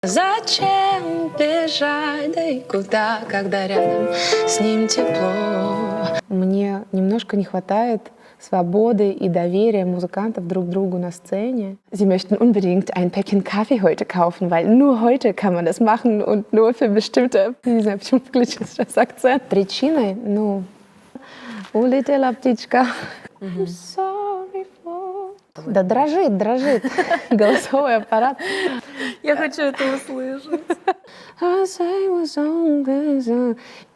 Зачем бежать, да и куда, когда рядом с ним тепло? Мне немножко не хватает свободы и доверия музыкантов друг другу на Szene. Sie möchten unbedingt ein Päckchen Kaffee heute kaufen, weil nur heute kann man das machen und nur für bestimmte... Не знаю, почему включил сейчас акцент. Причиной, улетела птичка. I'm sorry for... Да дрожит голосовой аппарат. Я хочу это услышать.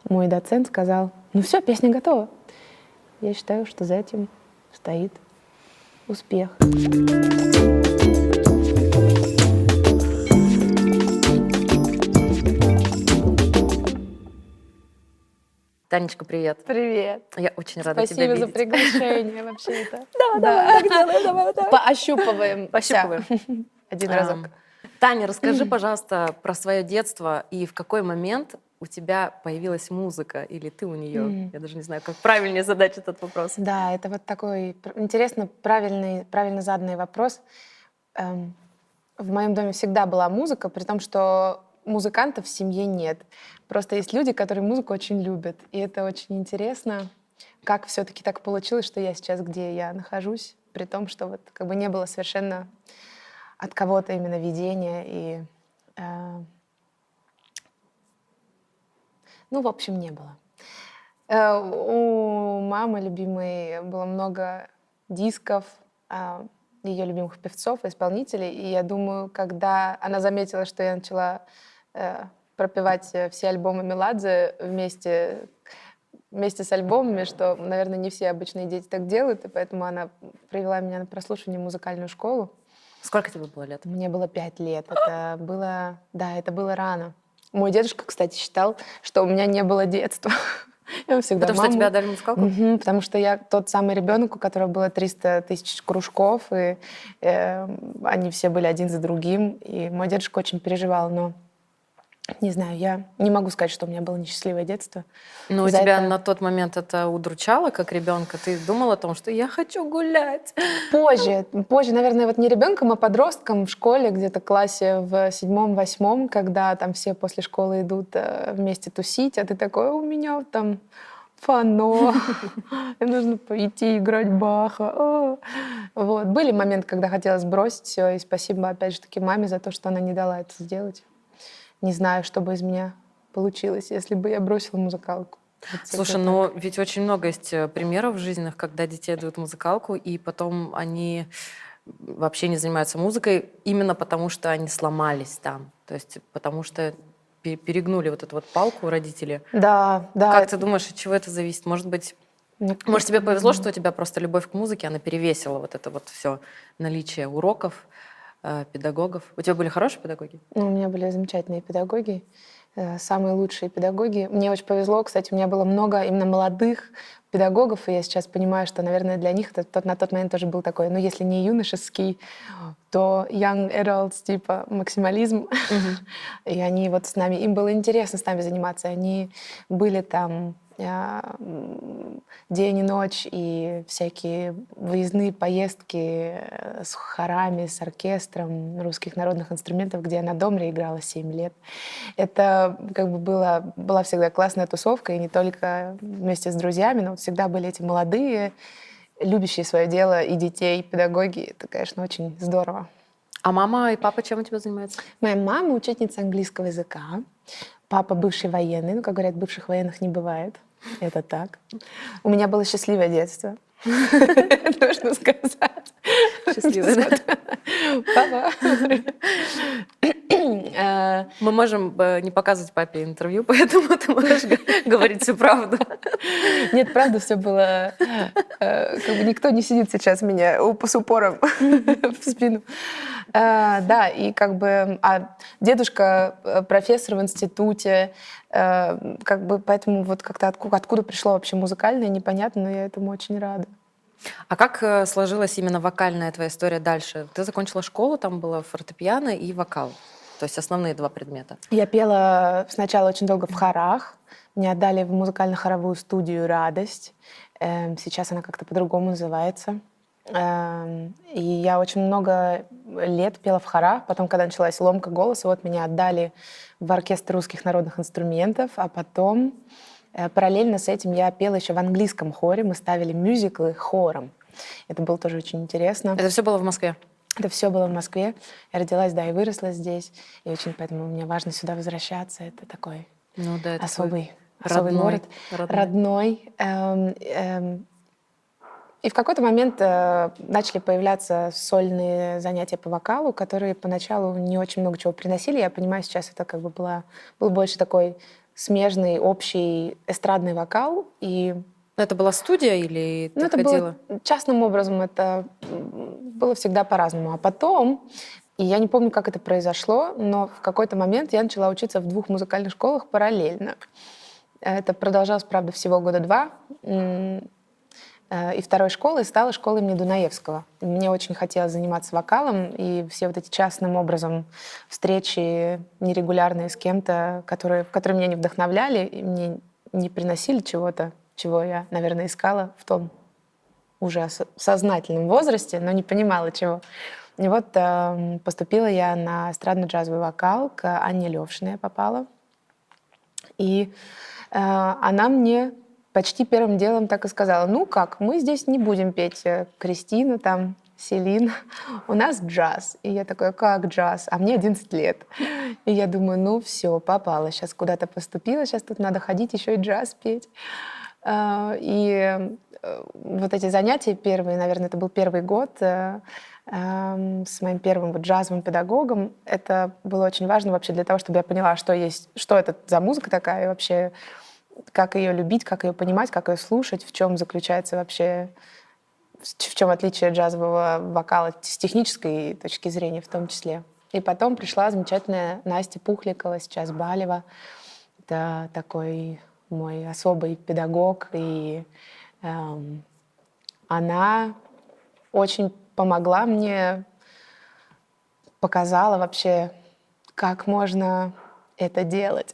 Мой доцент сказал: ну все, песня готова. Я считаю, что за этим стоит успех. Танечка, привет. Привет. Я очень рада тебя видеть. Спасибо за приглашение вообще-то. Давай, так делаем, давай. Поощупываем. Пощупываем. Один разок. Таня, расскажи, пожалуйста, про свое детство и в какой момент у тебя появилась музыка или ты у нее. Я даже не знаю, как правильнее задать этот вопрос. Да, это вот такой интересно правильно заданный вопрос. В моем доме всегда была музыка, при том, что музыкантов в семье нет. Просто есть люди, которые музыку очень любят. И это очень интересно, как все-таки так получилось, что я сейчас, где я нахожусь, при том, что вот как бы не было совершенно от кого-то именно видения. И, в общем, не было. У мамы любимой было много дисков, ее любимых певцов, исполнителей. И я думаю, когда она заметила, что я начала пропевать все альбомы Меладзе вместе с альбомами, что, наверное, не все обычные дети так делают, и поэтому она привела меня на прослушивание в музыкальную школу. Сколько тебе было лет? Мне было 5 лет. Это было рано. Мой дедушка, кстати, считал, что у меня не было детства. Потому что тебя отдали в музыкалку? Потому что я тот самый ребенок, у которого было 300 тысяч кружков, и они все были один за другим. И мой дедушка очень переживал, но не знаю, я не могу сказать, что у меня было несчастливое детство. Но у тебя на тот момент это удручало, как ребенка? Ты думала о том, что я хочу гулять? Позже, наверное, вот не ребенком, а подростком в школе, где-то в классе в 7-8, когда там все после школы идут вместе тусить, а ты такой: у меня там фано, и нужно пойти играть Баха. Вот. Были моменты, когда хотелось бросить все, и спасибо, опять же таки, маме за то, что она не дала это сделать. Не знаю, что бы из меня получилось, если бы я бросила музыкалку. Слушай, но ведь очень много есть примеров в жизнях, когда детей отдают в музыкалку, и потом они вообще не занимаются музыкой именно потому, что они сломались там. То есть потому что перегнули вот эту вот палку родители. Да. Как ты думаешь, от чего это зависит? Может быть, тебе повезло, что у тебя просто любовь к музыке, она перевесила вот это вот все наличие уроков, педагогов. У тебя были хорошие педагоги? У меня были замечательные педагоги, самые лучшие педагоги. Мне очень повезло, кстати, у меня было много именно молодых педагогов, и я сейчас понимаю, что, наверное, для них это на тот момент тоже был такой, если не юношеский, то young adults, типа максимализм. И они вот с нами, им было интересно с нами заниматься. Они были там день и ночь, и всякие выездные поездки с хорами, с оркестром русских народных инструментов, где я на домре играла 7 лет. Это как бы была всегда классная тусовка, и не только вместе с друзьями, но всегда были эти молодые, любящие свое дело и детей, педагоги. Это, конечно, очень здорово. А мама и папа чем у тебя занимаются? Моя мама учительница английского языка, папа бывший военный. Как говорят, бывших военных не бывает. Это так. У меня было счастливое детство. Нужно сказать. Счастливое, да? Папа. Мы можем не показывать папе интервью, поэтому ты можешь говорить всю правду. Нет, правда, все было... Как бы никто не сидит сейчас меня с упором в спину. Да, и как бы... А дедушка профессор в институте, как бы поэтому вот как-то откуда пришло вообще музыкальное, непонятно, но я этому очень рада. А как сложилась именно вокальная твоя история дальше? Ты закончила школу, там было фортепиано и вокал. То есть основные 2 предмета. Я пела сначала очень долго в хорах. Меня отдали в музыкально-хоровую студию «Радость». Сейчас она как-то по-другому называется. И я очень много лет пела в хорах. Потом, когда началась ломка голоса, вот меня отдали в оркестр русских народных инструментов, а потом параллельно с этим я пела еще в английском хоре. Мы ставили мюзиклы хором. Это было тоже очень интересно. Это все было в Москве? Это все было в Москве. Я родилась, да, и выросла здесь. И очень поэтому мне важно сюда возвращаться. Это такой Ну да, это особый родной, город. Родной. И в какой-то момент начали появляться сольные занятия по вокалу, которые поначалу не очень много чего приносили. Я понимаю, сейчас это как бы был больше такой смежный, общий эстрадный вокал. И Это была студия или ты это ходила? было частным образом, это было всегда по-разному. А потом, и я не помню, как это произошло, но в какой-то момент я начала учиться в 2 музыкальных школах параллельно. Это продолжалось, правда, всего года 2. И второй школой стала школа имени Дунаевского. Мне очень хотелось заниматься вокалом, и все вот эти частным образом встречи нерегулярные с кем-то, которые меня не вдохновляли и мне не приносили чего-то, чего я, наверное, искала в том уже сознательном возрасте, но не понимала чего. И вот поступила я на эстрадно-джазовый вокал, к Анне Левшиной я попала. И она мне почти первым делом так и сказала: ну как, мы здесь не будем петь Кристину, там, Селин, у нас джаз. И я такая: как джаз? А мне 11 лет. И я думаю, ну все, попала, сейчас куда-то поступила, сейчас тут надо ходить еще и джаз петь. И вот эти занятия первые, наверное, это был первый год с моим первым вот джазовым педагогом. Это было очень важно вообще для того, чтобы я поняла, что это за музыка такая, и вообще как ее любить, как ее понимать, как ее слушать, в чем заключается вообще, в чем отличие джазового вокала с технической точки зрения в том числе. И потом пришла замечательная Настя Пухликова, сейчас Балева. Это такой мой особый педагог, и она очень помогла мне, показала вообще, как можно это делать.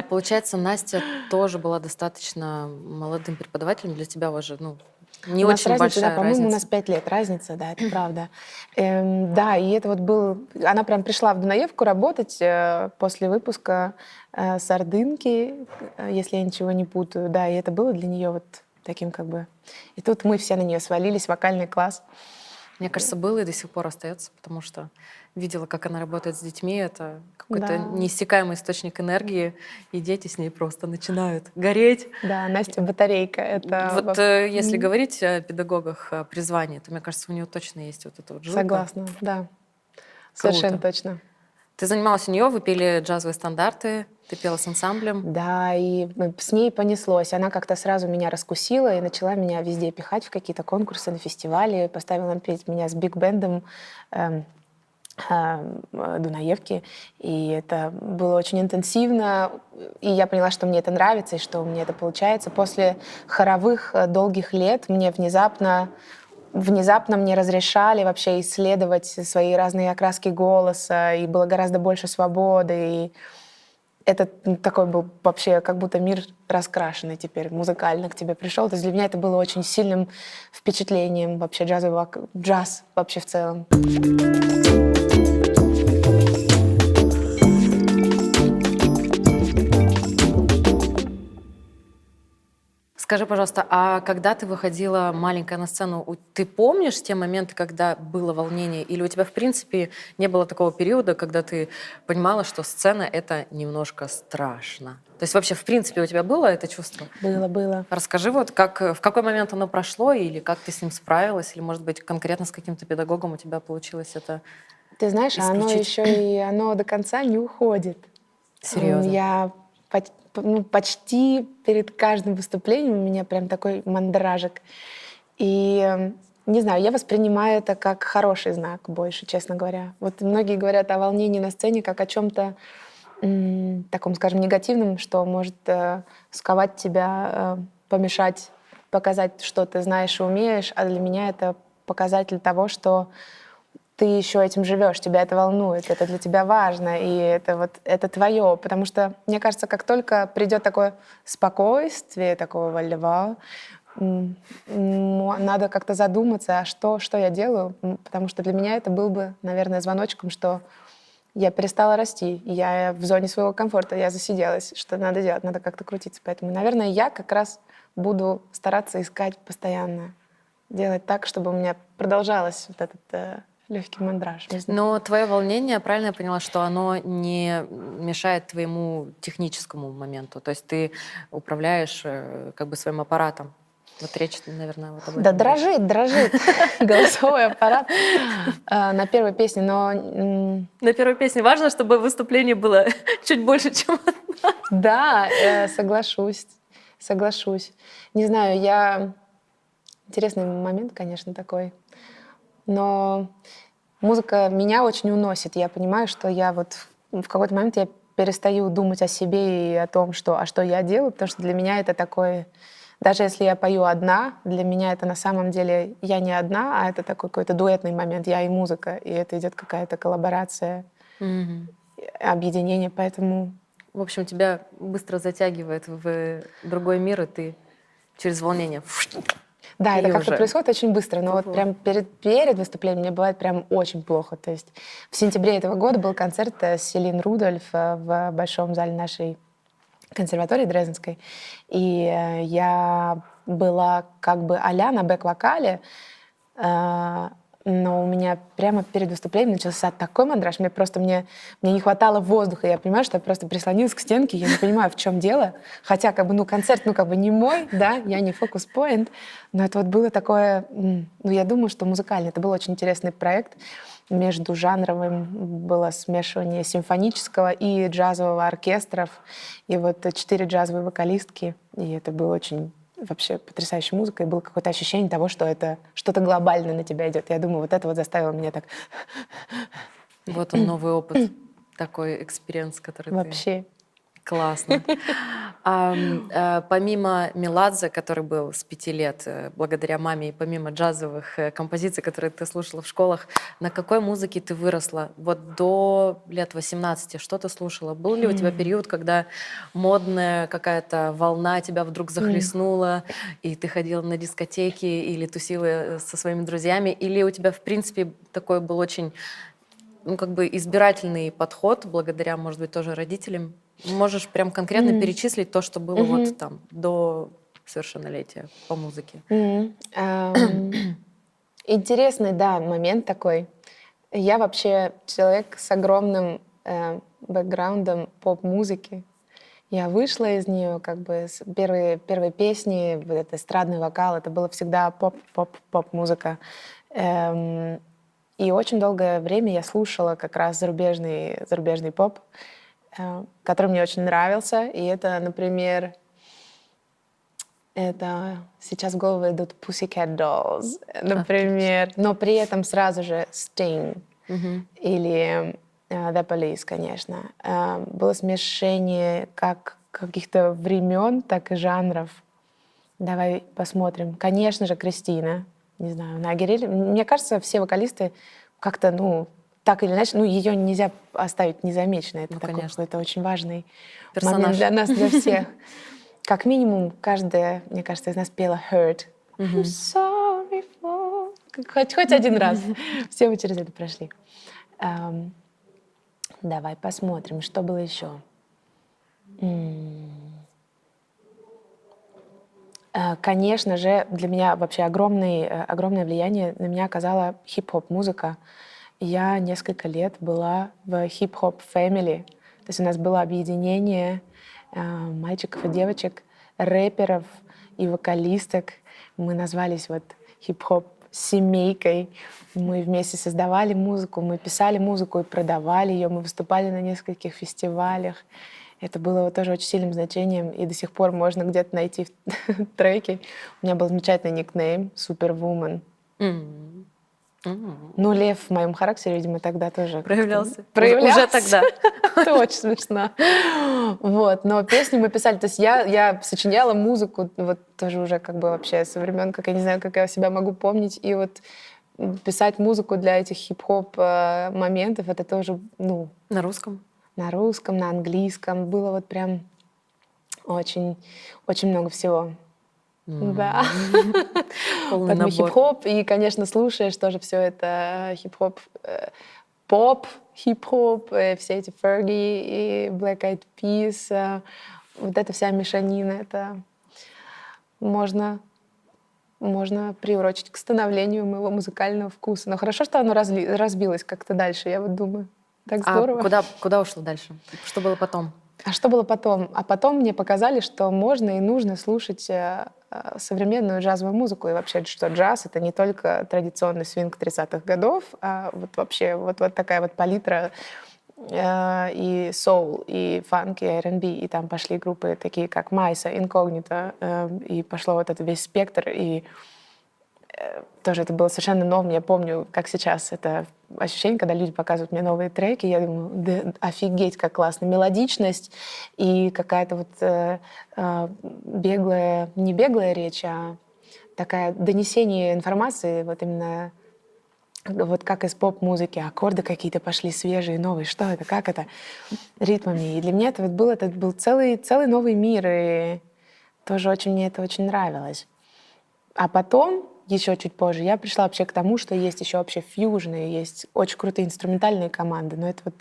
Получается, Настя тоже была достаточно молодым преподавателем для тебя уже, не У нас очень разница, да, большая по-моему, у разница. нас 5 лет разница, да, это правда. Да, и это вот был... Она прям пришла в Дунаевку работать после выпуска с Ордынки, если я ничего не путаю, да, и это было для нее вот таким как бы... И тут мы все на нее свалились, вокальный класс. Мне кажется, было и до сих пор остается, потому что видела, как она работает с детьми. Это какой-то Да, неиссякаемый источник энергии, и дети с ней просто начинают гореть. да, Настя батарейка, это... Вот если говорить о педагогах, о призвании, то, мне кажется, у нее точно есть вот эта вот жилка. Согласна, да, совершенно Круто. точно. Ты занималась у нее, вы пели джазовые стандарты, ты пела с ансамблем. Да, и с ней понеслось. Она как-то сразу меня раскусила и начала меня везде пихать в какие-то конкурсы на фестивале. Поставила петь меня с биг-бендом Дунаевки. И это было очень интенсивно. И я поняла, что мне это нравится и что мне это получается. После хоровых долгих лет мне внезапно мне разрешали вообще исследовать свои разные окраски голоса, и было гораздо больше свободы. И это такой был вообще как будто мир раскрашенный теперь, музыкально к тебе пришел. То есть для меня это было очень сильным впечатлением вообще джаз вообще в целом. Скажи, пожалуйста, а когда ты выходила маленькая на сцену, ты помнишь те моменты, когда было волнение? Или у тебя, в принципе, не было такого периода, когда ты понимала, что сцена — это немножко страшно? То есть вообще, в принципе, у тебя было это чувство? Было. Расскажи, вот в какой момент оно прошло, или как ты с ним справилась, или, может быть, конкретно с каким-то педагогом у тебя получилось это Ты знаешь, исключить? оно до конца не уходит. Серьезно? Я почти перед каждым выступлением у меня прям такой мандражик. И не знаю, я воспринимаю это как хороший знак больше, честно говоря. Вот многие говорят о волнении на сцене как о чем-то таком, скажем, негативном, что может сковать тебя, помешать показать, что ты знаешь и умеешь. А для меня это показатель того, что ты еще этим живешь, тебя это волнует, это для тебя важно, и это твое. Потому что, мне кажется, как только придет такое спокойствие, такого вальдева, надо как-то задуматься, что я делаю, потому что для меня это был бы, наверное, звоночком, что я перестала расти, я в зоне своего комфорта, я засиделась. Что надо делать? Надо как-то крутиться. Поэтому, наверное, я как раз буду стараться искать постоянно, делать так, чтобы у меня продолжалось вот этот легкий мандраж. Не знаю. Но твое волнение, правильно я поняла, что оно не мешает твоему техническому моменту? То есть ты управляешь как бы своим аппаратом? Вот речь, наверное, вот об Да, этом. дрожит голосовой аппарат на первой песне, но На первой песне важно, чтобы выступление было чуть больше, чем... да, соглашусь. Не знаю, интересный момент, конечно, такой, но музыка меня очень уносит. Я понимаю, что я вот в какой-то момент я перестаю думать о себе и о том, что я делаю, потому что для меня это такое... Даже если я пою одна, для меня это на самом деле я не одна, а это такой какой-то дуэтный момент, я и музыка, и это идет какая-то коллаборация, Мгм. объединение, поэтому... В общем, тебя быстро затягивает в другой мир, и ты через волнение... Да, И это как-то уже. происходит очень быстро, но вот Фу-фу. прям перед выступлением мне бывает прям очень плохо. То есть в сентябре этого года был концерт Селин Рудольф в большом зале нашей консерватории Дрезденской, и я была как бы а-ля на бэк-вокале, но у меня прямо перед выступлением начался такой мандраж, мне не хватало воздуха, я понимаю, что я просто прислонилась к стенке, я не понимаю, в чем дело, хотя как бы, концерт, как бы не мой, да, я не фокус-поинт, но это вот было такое, я думаю, что музыкально, это был очень интересный проект, между жанровым было смешивание симфонического и джазового оркестров, и вот 4 джазовые вокалистки, и это было очень вообще потрясающая музыка, и было какое-то ощущение того, что это что-то глобальное на тебя идет. Я думаю, вот это вот заставило меня так Вот он, новый опыт, такой экспириенс, который ты... вообще. Классно. Помимо Меладзе, который был с 5 лет, благодаря маме, и помимо джазовых композиций, которые ты слушала в школах, на какой музыке ты выросла? Вот до лет 18 что ты слушала? Был ли у тебя период, когда модная какая-то волна тебя вдруг захлестнула, и ты ходила на дискотеки или тусила со своими друзьями? Или у тебя, в принципе, такой был очень как бы избирательный подход, благодаря, может быть, тоже родителям? Можешь прям конкретно перечислить то, что было вот там до совершеннолетия по музыке? Интересный, да, момент такой. Я вообще человек с огромным бэкграундом поп-музыки. Я вышла из нее, как бы первые песни, вот этот эстрадный вокал, это было всегда поп-музыка. И очень долгое время я слушала как раз зарубежный поп, который мне очень нравился. И это, например, сейчас в голову идут Pussycat Dolls, например, но при этом сразу же Sting или The Police, конечно. Было смешение как каких-то времен, так и жанров. Давай посмотрим. Конечно же, Кристина. Не знаю, на Агиреле. Мне кажется, все вокалисты как-то, так или иначе, ее нельзя оставить незамеченной. Это такой конечно. какой-то очень важный Персонаж. момент для нас, для всех. Как минимум, каждая, мне кажется, из нас пела Hurt. I'm sorry for... Хоть один раз. Все мы через это прошли. Давай посмотрим, что было еще. Конечно же, для меня вообще огромное влияние на меня оказала хип-хоп-музыка. Я несколько лет была в хип-хоп family. То есть у нас было объединение мальчиков и девочек, рэперов и вокалисток. Мы назвались вот хип-хоп семейкой. Мы вместе создавали музыку, мы писали музыку и продавали ее. Мы выступали на нескольких фестивалях. Это было вот тоже очень сильным значением, и до сих пор можно где-то найти треки. У меня был замечательный никнейм «Супервумен». Лев в моем характере, видимо, тогда тоже Проявлялся. проявлялся. Уже тогда. Это очень смешно. Вот. Но песни мы писали. То есть я сочиняла музыку вот тоже уже как бы вообще со времен, как я не знаю, как я себя могу помнить. И вот писать музыку для этих хип-хоп моментов, это тоже, На русском? на русском, на английском. Было вот прям очень, очень много всего. Да. Полный Поэтому набор. хип-хоп, и, конечно, слушаешь тоже все это хип-хоп, поп, хип-хоп, все эти Fergie и Black Eyed Peas, вот эта вся мешанина, это можно, можно приурочить к становлению моего музыкального вкуса. Но хорошо, что оно разбилось как-то дальше, я вот думаю. Так А здорово. куда ушло дальше? Что было потом? А что было потом? А потом мне показали, что можно и нужно слушать современную джазовую музыку. И вообще, что джаз — это не только традиционный свинг 30-х годов, а вот вообще вот такая вот палитра и соул, и фанк, и R&B. И там пошли группы такие, как Майса, Инкогнито, и пошло вот этот весь спектр. И тоже это было совершенно новым. Я помню, как сейчас это ощущение, когда люди показывают мне новые треки, я думаю, да, офигеть, как классно. Мелодичность и какая-то вот беглая, не беглая речь, а такая донесение информации, вот именно вот как из поп-музыки, аккорды какие-то пошли свежие, новые. Что это, как это? Ритмами. И для меня это был целый новый мир, и тоже очень мне это очень нравилось. А потом, еще чуть позже, я пришла вообще к тому, что есть еще вообще фьюжны, есть очень крутые инструментальные команды, но это вот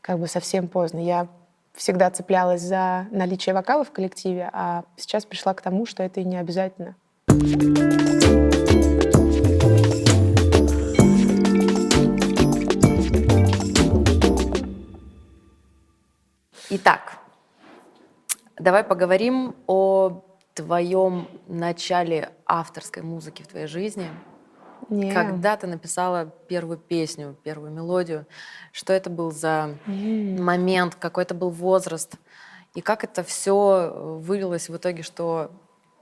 как бы совсем поздно. Я всегда цеплялась за наличие вокала в коллективе, а сейчас пришла к тому, что это и не обязательно. Итак, давай поговорим о твоем начале авторской музыки в твоей жизни. Когда ты написала первую песню, первую мелодию, что это был за момент, какой это был возраст, и как это все вылилось в итоге, что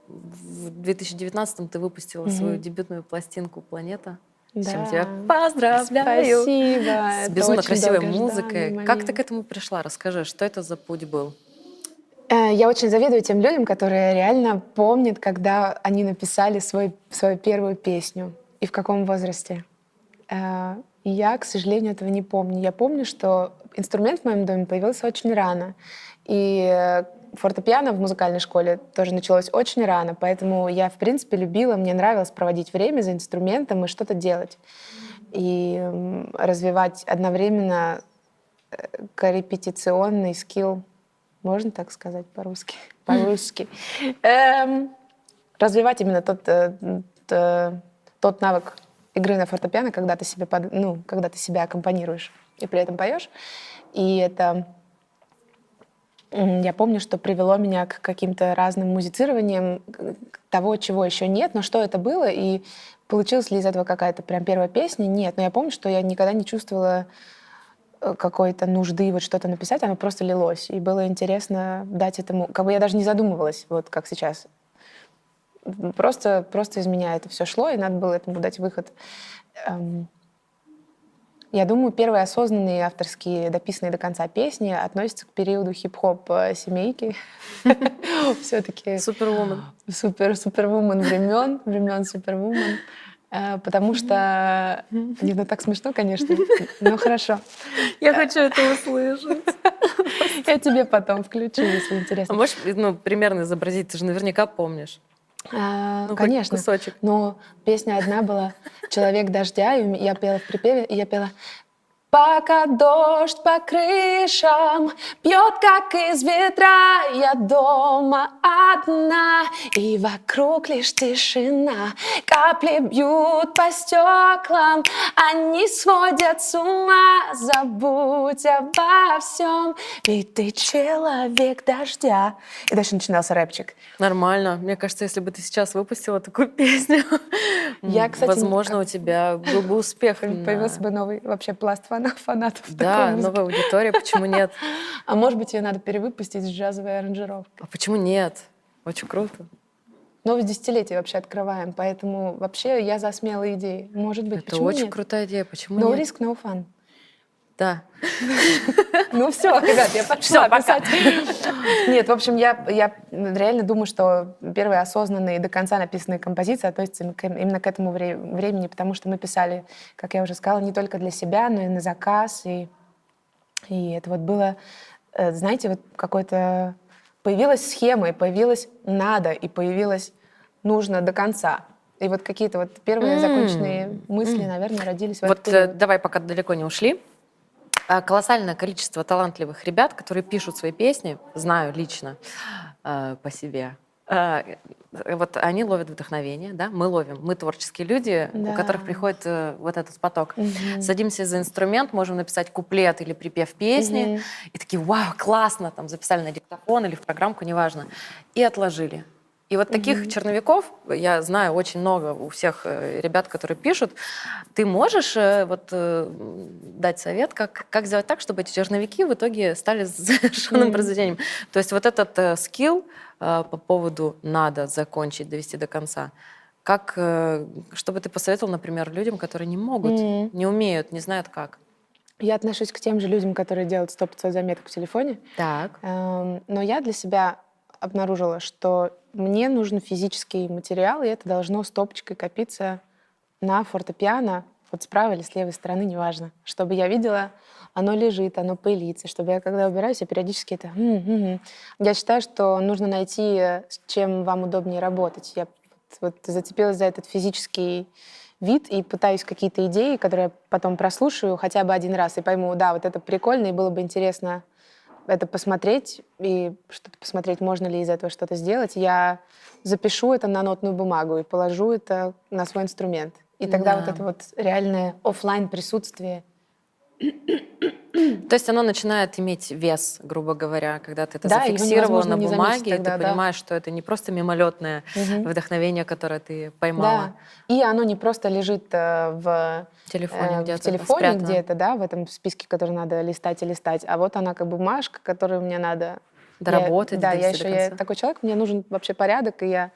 в 2019-м ты выпустила свою дебютную пластинку «Планета». С чем тебя поздравляю! Спасибо. С Это безумно очень красивой долгожданный музыкой. Как ты момент. к этому пришла? Расскажи, что это за путь был? Я очень завидую тем людям, которые реально помнят, когда они написали свою первую песню и в каком возрасте. Я, к сожалению, этого не помню. Я помню, что инструмент в моем доме появился очень рано. И фортепиано в музыкальной школе тоже началось очень рано, поэтому я, в принципе, любила, мне нравилось проводить время за инструментом и что-то делать. И развивать одновременно коррепетиционный скилл, можно так сказать по-русски? По-русски. Развивать именно тот навык игры на фортепиано, когда ты когда ты себя аккомпанируешь и при этом поешь. И это, я помню, что привело меня к каким-то разным музицированиям того, чего еще нет, но что это было, и получилась ли из этого какая-то прям первая песня? Нет, но я помню, что я никогда не чувствовала какой-то нужды вот что-то написать, оно просто лилось. И было интересно дать этому... Как бы я даже не задумывалась, вот как сейчас. Просто из меня это все шло, и надо было этому дать выход. Я думаю, первые осознанные авторские, дописанные до конца песни относятся к периоду хип-хоп семейки. Все-таки Супервумен. супервумен времен супервумен. Потому что... Не, ну так смешно, конечно. Ну хорошо. Я хочу это услышать. Я тебе потом включу, если А интересно. можешь примерно изобразить? Ты же наверняка помнишь. Хоть Конечно. кусочек. Но песня одна была «Человек дождя», и я пела в припеве, и я пела «Пока дождь по крышам бьет, как из ведра, я дома одна, и вокруг лишь тишина. Капли бьют по стеклам, они сводят с ума. Забудь обо всем, ведь ты человек дождя». И дальше начинался рэпчик. Нормально. Мне кажется, если бы ты сейчас выпустила такую песню, Кстати, возможно, у тебя был бы успех. Появился бы новый вообще пласт фанатов такой Да, музыки. новая аудитория, почему нет? А может быть, ее надо перевыпустить с джазовой аранжировкой. А почему нет? Очень круто. Новое десятилетие вообще открываем, поэтому вообще я за смелые идеи. Может быть, Это почему очень нет? крутая идея, почему No нет? risk, no fun. Да. Ну все, ребят, я пошла Всё, пока. писать. Нет, в общем, я реально думаю, что первые осознанные до конца написанные композиции относятся именно к этому времени, потому что мы писали, как я уже сказала, не только для себя, но и на заказ. И это вот было, знаете, вот какой-то... Появилась схема, и появилось надо, и появилось нужно до конца. И вот какие-то вот первые законченные мысли, наверное, родились в этот Вот период. давай, пока далеко не ушли. Колоссальное количество талантливых ребят, которые пишут свои песни, знаю лично по себе. Вот они ловят вдохновение, да, мы ловим, мы творческие люди, у Да. которых приходит вот этот поток. Мгм. Садимся за инструмент, можем написать куплет или припев песни, и такие, вау, классно, там записали на диктофон или в программку, неважно, и отложили. И вот таких черновиков, я знаю очень много у всех ребят, которые пишут. Ты можешь дать совет, как сделать так, чтобы эти черновики в итоге стали завершенным произведением? То есть вот этот скилл по поводу «надо закончить, довести до конца», что бы ты посоветовал, например, людям, которые не могут, не умеют, не знают как? Я отношусь к тем же людям, которые делают 100-500 заметок в телефоне. Так. Но я для себя обнаружила, что мне нужен физический материал, и это должно стопочкой копиться на фортепиано, вот с правой или с левой стороны, неважно. Чтобы я видела, оно лежит, оно пылится, чтобы я, когда убираюсь, я периодически это... Я считаю, что нужно найти, с чем вам удобнее работать. Я вот зацепилась за этот физический вид и пытаюсь какие-то идеи, которые я потом прослушаю хотя бы один раз и пойму, да, вот это прикольно, и было бы интересно это посмотреть, и что-то посмотреть, можно ли из этого что-то сделать. Я запишу это на нотную бумагу и положу это на свой инструмент. И тогда вот Да. это вот реальное оффлайн присутствие. То есть оно начинает иметь вес, грубо говоря, когда ты это Да, его зафиксировала невозможно на не заметить бумаге, и тогда, ты да. понимаешь, что это не просто мимолетное вдохновение, которое ты поймала. Да. И оно не просто лежит В телефоне в где-то телефоне спрятано. где-то, да, в этом списке, который надо листать и листать, а вот она как бумажка, которую мне надо... Доработать, Да, довести до я конца. такой человек, мне нужен вообще порядок, и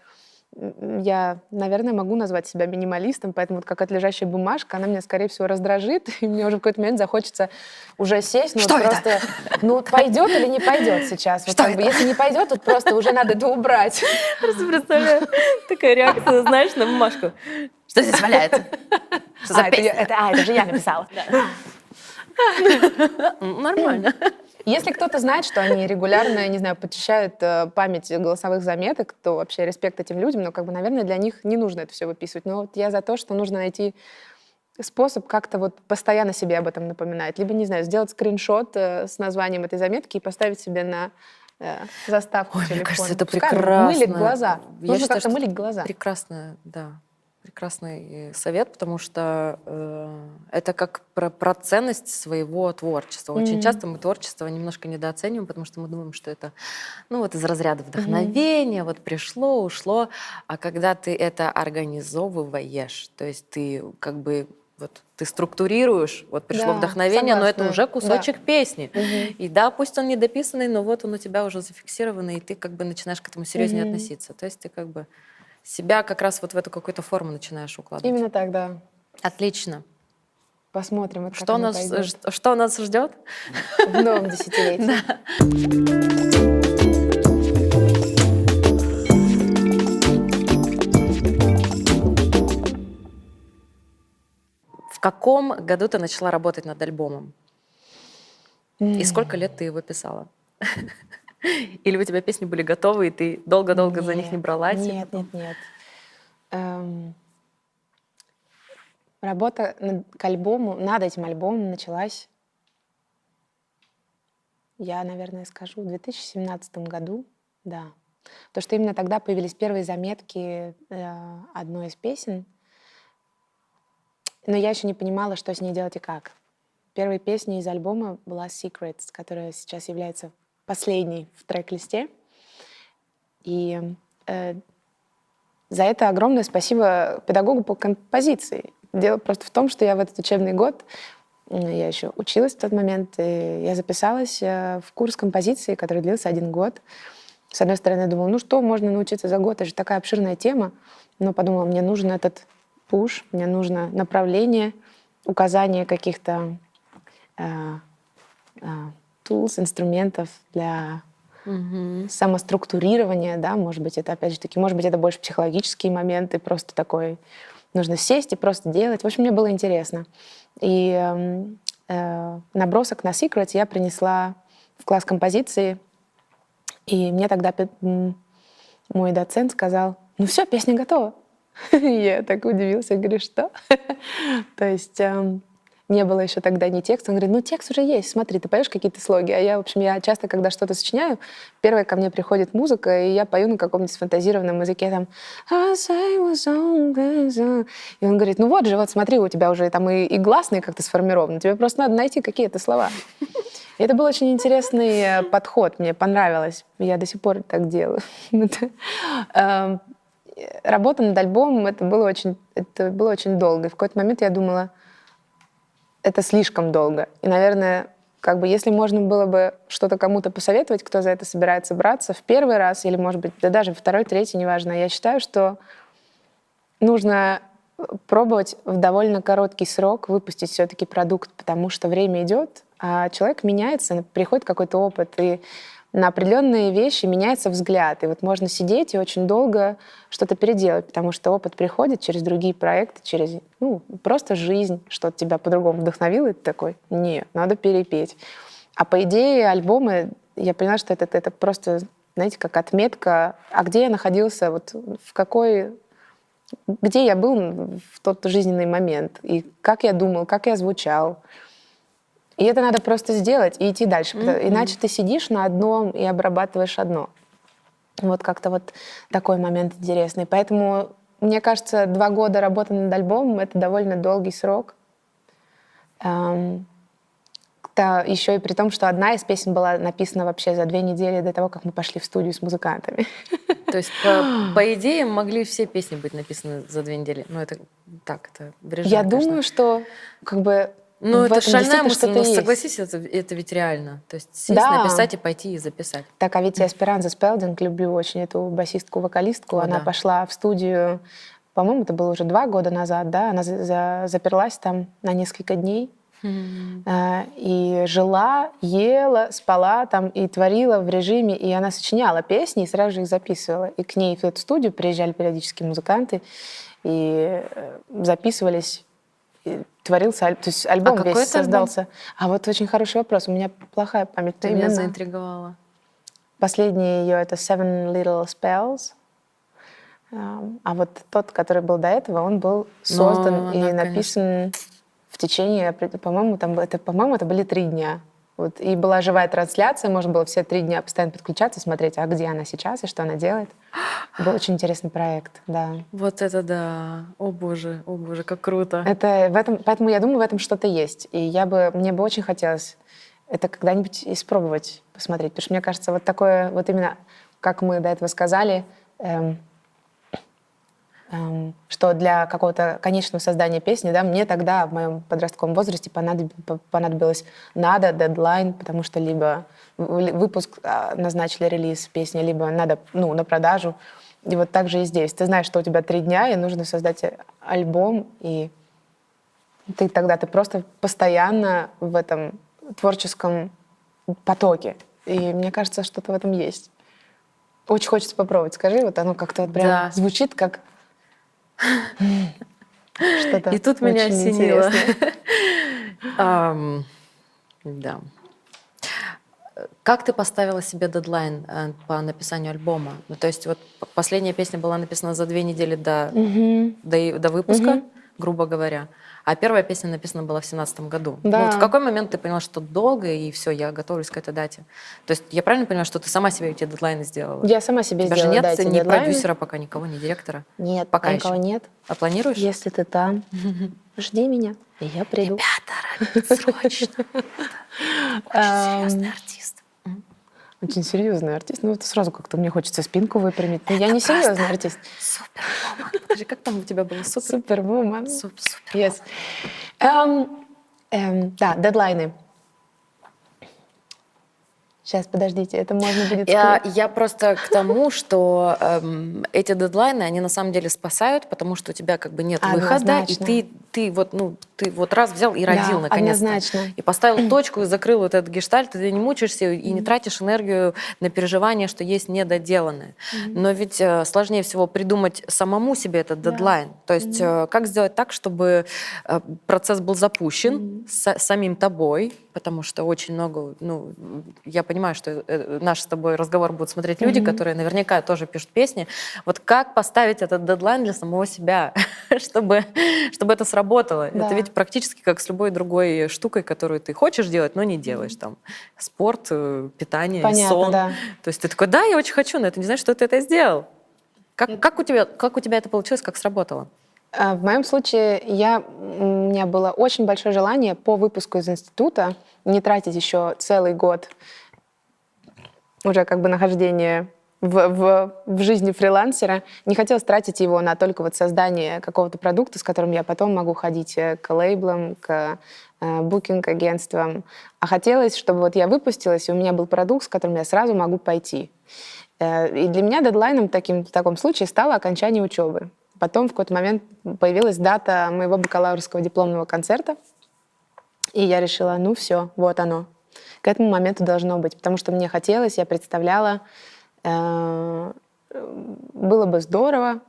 я, наверное, могу назвать себя минималистом, поэтому вот как эта лежащая бумажка, она меня, скорее всего, раздражит, и мне уже в какой-то момент захочется уже сесть, ну Что вот это? просто, ну вот пойдет или не пойдет сейчас. Вот Что как бы, это? если не пойдет, тут просто уже надо это убрать. Просто представляю, такая реакция, знаешь, на бумажку. Что здесь валяется? Что за песня? Это же я написала. Нормально. Если кто-то знает, что они регулярно, не знаю, почищают память голосовых заметок, то вообще респект этим людям, но, как бы, наверное, для них не нужно это все выписывать. Но вот я за то, что нужно найти способ как-то вот постоянно себе об этом напоминать. Либо, не знаю, сделать скриншот с названием этой заметки и поставить себе на заставку Ой, телефона. мне кажется, это Пускай прекрасно. мылит глаза. Я Нужно считаю, как-то что мылить глаза. прекрасно, да. Прекрасный совет, потому что это как про ценность своего творчества. Очень часто мы творчество немножко недооцениваем, потому что мы думаем, что это ну, вот из разряда вдохновения, вот пришло, ушло. А когда ты это организовываешь, то есть ты как бы вот ты структурируешь, вот пришло Да, вдохновение, но это согласна. уже кусочек песни. Мгм. И да, пусть он недописанный, но вот он у тебя уже зафиксированный, и ты как бы начинаешь к этому серьезнее относиться. То есть ты как бы себя как раз вот в эту какую-то форму начинаешь укладывать. Именно так, да. Отлично. Посмотрим, вот как Что оно нас, пойдет что нас ждет? в новом десятилетии. В каком году ты начала работать над альбомом? И сколько лет ты его писала? Или у тебя песни были готовы, и ты долго-долго за них не бралась? и Нет, потом- нет, нет. Работа к альбому, над этим альбомом началась, я, наверное, скажу, в 2017 году, да. Потому что именно тогда появились первые заметки одной из песен, но я еще не понимала, что с ней делать и как. Первой песней из альбома была Secrets, которая сейчас является последней в трек-листе. И за это огромное спасибо педагогу по композиции. Дело просто в том, что я в этот учебный год, я еще училась в тот момент, и я записалась в курс композиции, который длился 1 год. С одной стороны, я думала, ну что можно научиться за год, это же такая обширная тема. Но подумала, мне нужен этот пуш, мне нужно направление, указание каких-то tools, инструментов для самоструктурирования, да, может быть, это, опять же таки, может быть, это больше психологические моменты, просто такой, нужно сесть и просто делать. В общем, мне было интересно. И набросок на Secret я принесла в класс композиции, и мне тогда мой доцент сказал, ну все, песня готова. Я так удивилась, я говорю, что? То есть не было еще тогда ни текста. Он говорит, ну текст уже есть, смотри, ты поешь какие-то слоги. А я, в общем, я часто, когда что-то сочиняю, первое ко мне приходит музыка, и я пою на каком-нибудь сфантазированном языке, там... «I say what's on this, И он говорит, ну вот же, вот смотри, у тебя уже там и гласные как-то сформированы, тебе просто надо найти какие-то слова. И это был очень интересный подход, мне понравилось. Я до сих пор так делаю. Работа над альбомом, это было очень долго. И в какой-то момент я думала, это слишком долго. И, наверное, как бы, если можно было бы что-то кому-то посоветовать, кто за это собирается браться в первый раз, или, может быть, да даже второй, третий, неважно, я считаю, что нужно пробовать в довольно короткий срок выпустить все-таки продукт, потому что время идет, а человек меняется, приходит какой-то опыт, и на определенные вещи меняется взгляд. И вот можно сидеть и очень долго что-то переделать, потому что опыт приходит через другие проекты, через просто жизнь, что-то тебя по-другому вдохновило, и ты такой, нет, надо перепеть. А по идее альбомы, я поняла, что это просто, знаете, как отметка, а где я находился, вот где я был в тот жизненный момент, и как я думал, как я звучал. И это надо просто сделать и идти дальше. Иначе ты сидишь на одном и обрабатываешь одно. Вот как-то вот такой момент интересный. Поэтому, мне кажется, 2 года работы над альбомом — это довольно долгий срок. Еще и при том, что одна из песен была написана вообще за 2 недели до того, как мы пошли в студию с музыкантами. То есть, по идее, могли все песни быть написаны за 2 недели. Ну, это так, это брежет, Я конечно. думаю, что как бы Ну, в это этом шальная действительно мысль, что-то но есть. согласись, это ведь реально. То есть сесть, Да. написать и пойти и записать. Так, а ведь я Эсперанза Спелдинг люблю очень, эту басистку-вокалистку. Она да. пошла в студию, по-моему, это было уже 2 года назад, да? Она заперлась там на несколько дней. И жила, ела, спала там и творила в режиме. И она сочиняла песни и сразу же их записывала. И к ней в эту студию приезжали периодически музыканты и записывались. И творился, то есть альбом какой весь это альбом? создался. А вот очень хороший вопрос. У меня плохая память. Ты меня заинтриговала. Последний ее — это Seven Little Spells. А вот тот, который был до этого, он был создан и написан в течение, по-моему, это были 3 дня. Вот. И была живая трансляция, можно было все 3 дня постоянно подключаться, смотреть, а где она сейчас и что она делает. Был очень интересный проект, да. Вот это да. О боже, как круто. Поэтому я думаю, в этом что-то есть. И мне бы очень хотелось это когда-нибудь испробовать, посмотреть. Потому что мне кажется, вот такое, вот именно, как мы до этого сказали, что для какого-то конечного создания песни, да, мне тогда в моем подростковом возрасте понадобилось надо, дедлайн, потому что либо выпуск назначили, релиз песни, либо надо на продажу. И вот так же и здесь. Ты знаешь, что у тебя 3 дня, и нужно создать альбом, и ты просто постоянно в этом творческом потоке. И мне кажется, что-то в этом есть. Очень хочется попробовать. Скажи, вот оно как-то вот прям звучит как что-то. И тут меня осенило. Да. Как ты поставила себе дедлайн по написанию альбома? Ну, то есть вот последняя песня была написана за 2 недели до выпуска, грубо говоря, а первая песня написана была в 2017 году. Да. Ну, вот в какой момент ты поняла, что долго, и все, я готовлюсь к этой дате? То есть я правильно понимаю, что ты сама себе эти дедлайны сделала? Я сама себе сделала, У тебя эти же нет ни дедлайны. продюсера пока, никого, ни директора? Нет, пока никого еще. нет. А планируешь? Если ты там, жди меня, и я приду. Ребята, срочно. Очень серьезный артист. Очень серьезный артист. Ну, это сразу как-то мне хочется спинку выпрямить. Но я не серьезный артист. Супервумен. Подожди, как там у тебя было? Супервумен. Супервумен. Yes. Да, дедлайны. Сейчас, подождите, это можно будет... Я просто к тому, что эти дедлайны, они на самом деле спасают, потому что у тебя как бы нет выхода, и ты ты вот раз взял и родил Да, наконец-то. однозначно. И поставил точку, и закрыл вот этот гештальт, ты не мучаешься и не тратишь энергию на переживание, что есть недоделанное. Но ведь сложнее всего придумать самому себе этот Да. дедлайн. То есть как сделать так, чтобы процесс был запущен самим тобой, потому что очень много, я понимаю, что наш с тобой разговор будут смотреть люди, которые наверняка тоже пишут песни. Вот как поставить этот дедлайн для самого себя, чтобы это сработало? Да. Это ведь практически как с любой другой штукой, которую ты хочешь делать, но не делаешь. Там спорт, питание, Понятно, сон. да. То есть ты такой, да, я очень хочу, но это не значит, что ты это сделал. Как у тебя это получилось, как сработало? В моем случае у меня было очень большое желание по выпуску из института не тратить еще целый год уже как бы нахождения в жизни фрилансера. Не хотелось тратить его на только вот создание какого-то продукта, с которым я потом могу ходить к лейблам, к букинг-агентствам. А хотелось, чтобы вот я выпустилась, и у меня был продукт, с которым я сразу могу пойти. И для меня дедлайном в таком случае стало окончание учебы. Потом в какой-то момент появилась дата моего бакалаврского дипломного концерта, и я решила, ну все, вот оно. К этому моменту должно быть, потому что мне хотелось, я представляла, было бы здорово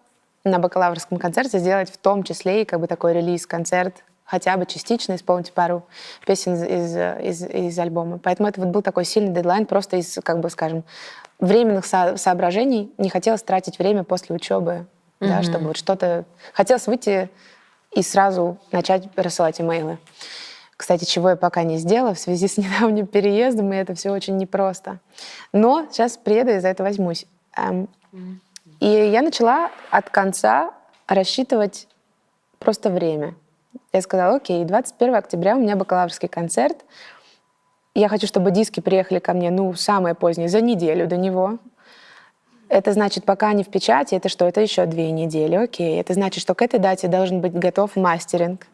на бакалаврском концерте сделать в том числе и как бы такой релиз-концерт, хотя бы частично исполнить пару песен из альбома. Поэтому это вот был такой сильный дедлайн просто из, как бы, скажем, временных соображений. Не хотелось тратить время после учебы, да, чтобы вот что-то... Хотелось выйти и сразу начать рассылать имейлы. Кстати, чего я пока не сделала в связи с недавним переездом, и это все очень непросто. Но сейчас приеду и за это возьмусь. И я начала от конца рассчитывать просто время. Я сказала, окей, 21 октября у меня бакалаврский концерт. Я хочу, чтобы диски приехали ко мне, самое позднее, за неделю до него. Это значит, пока они в печати, это что? Это еще 2 недели, окей. Это значит, что к этой дате должен быть готов мастеринг.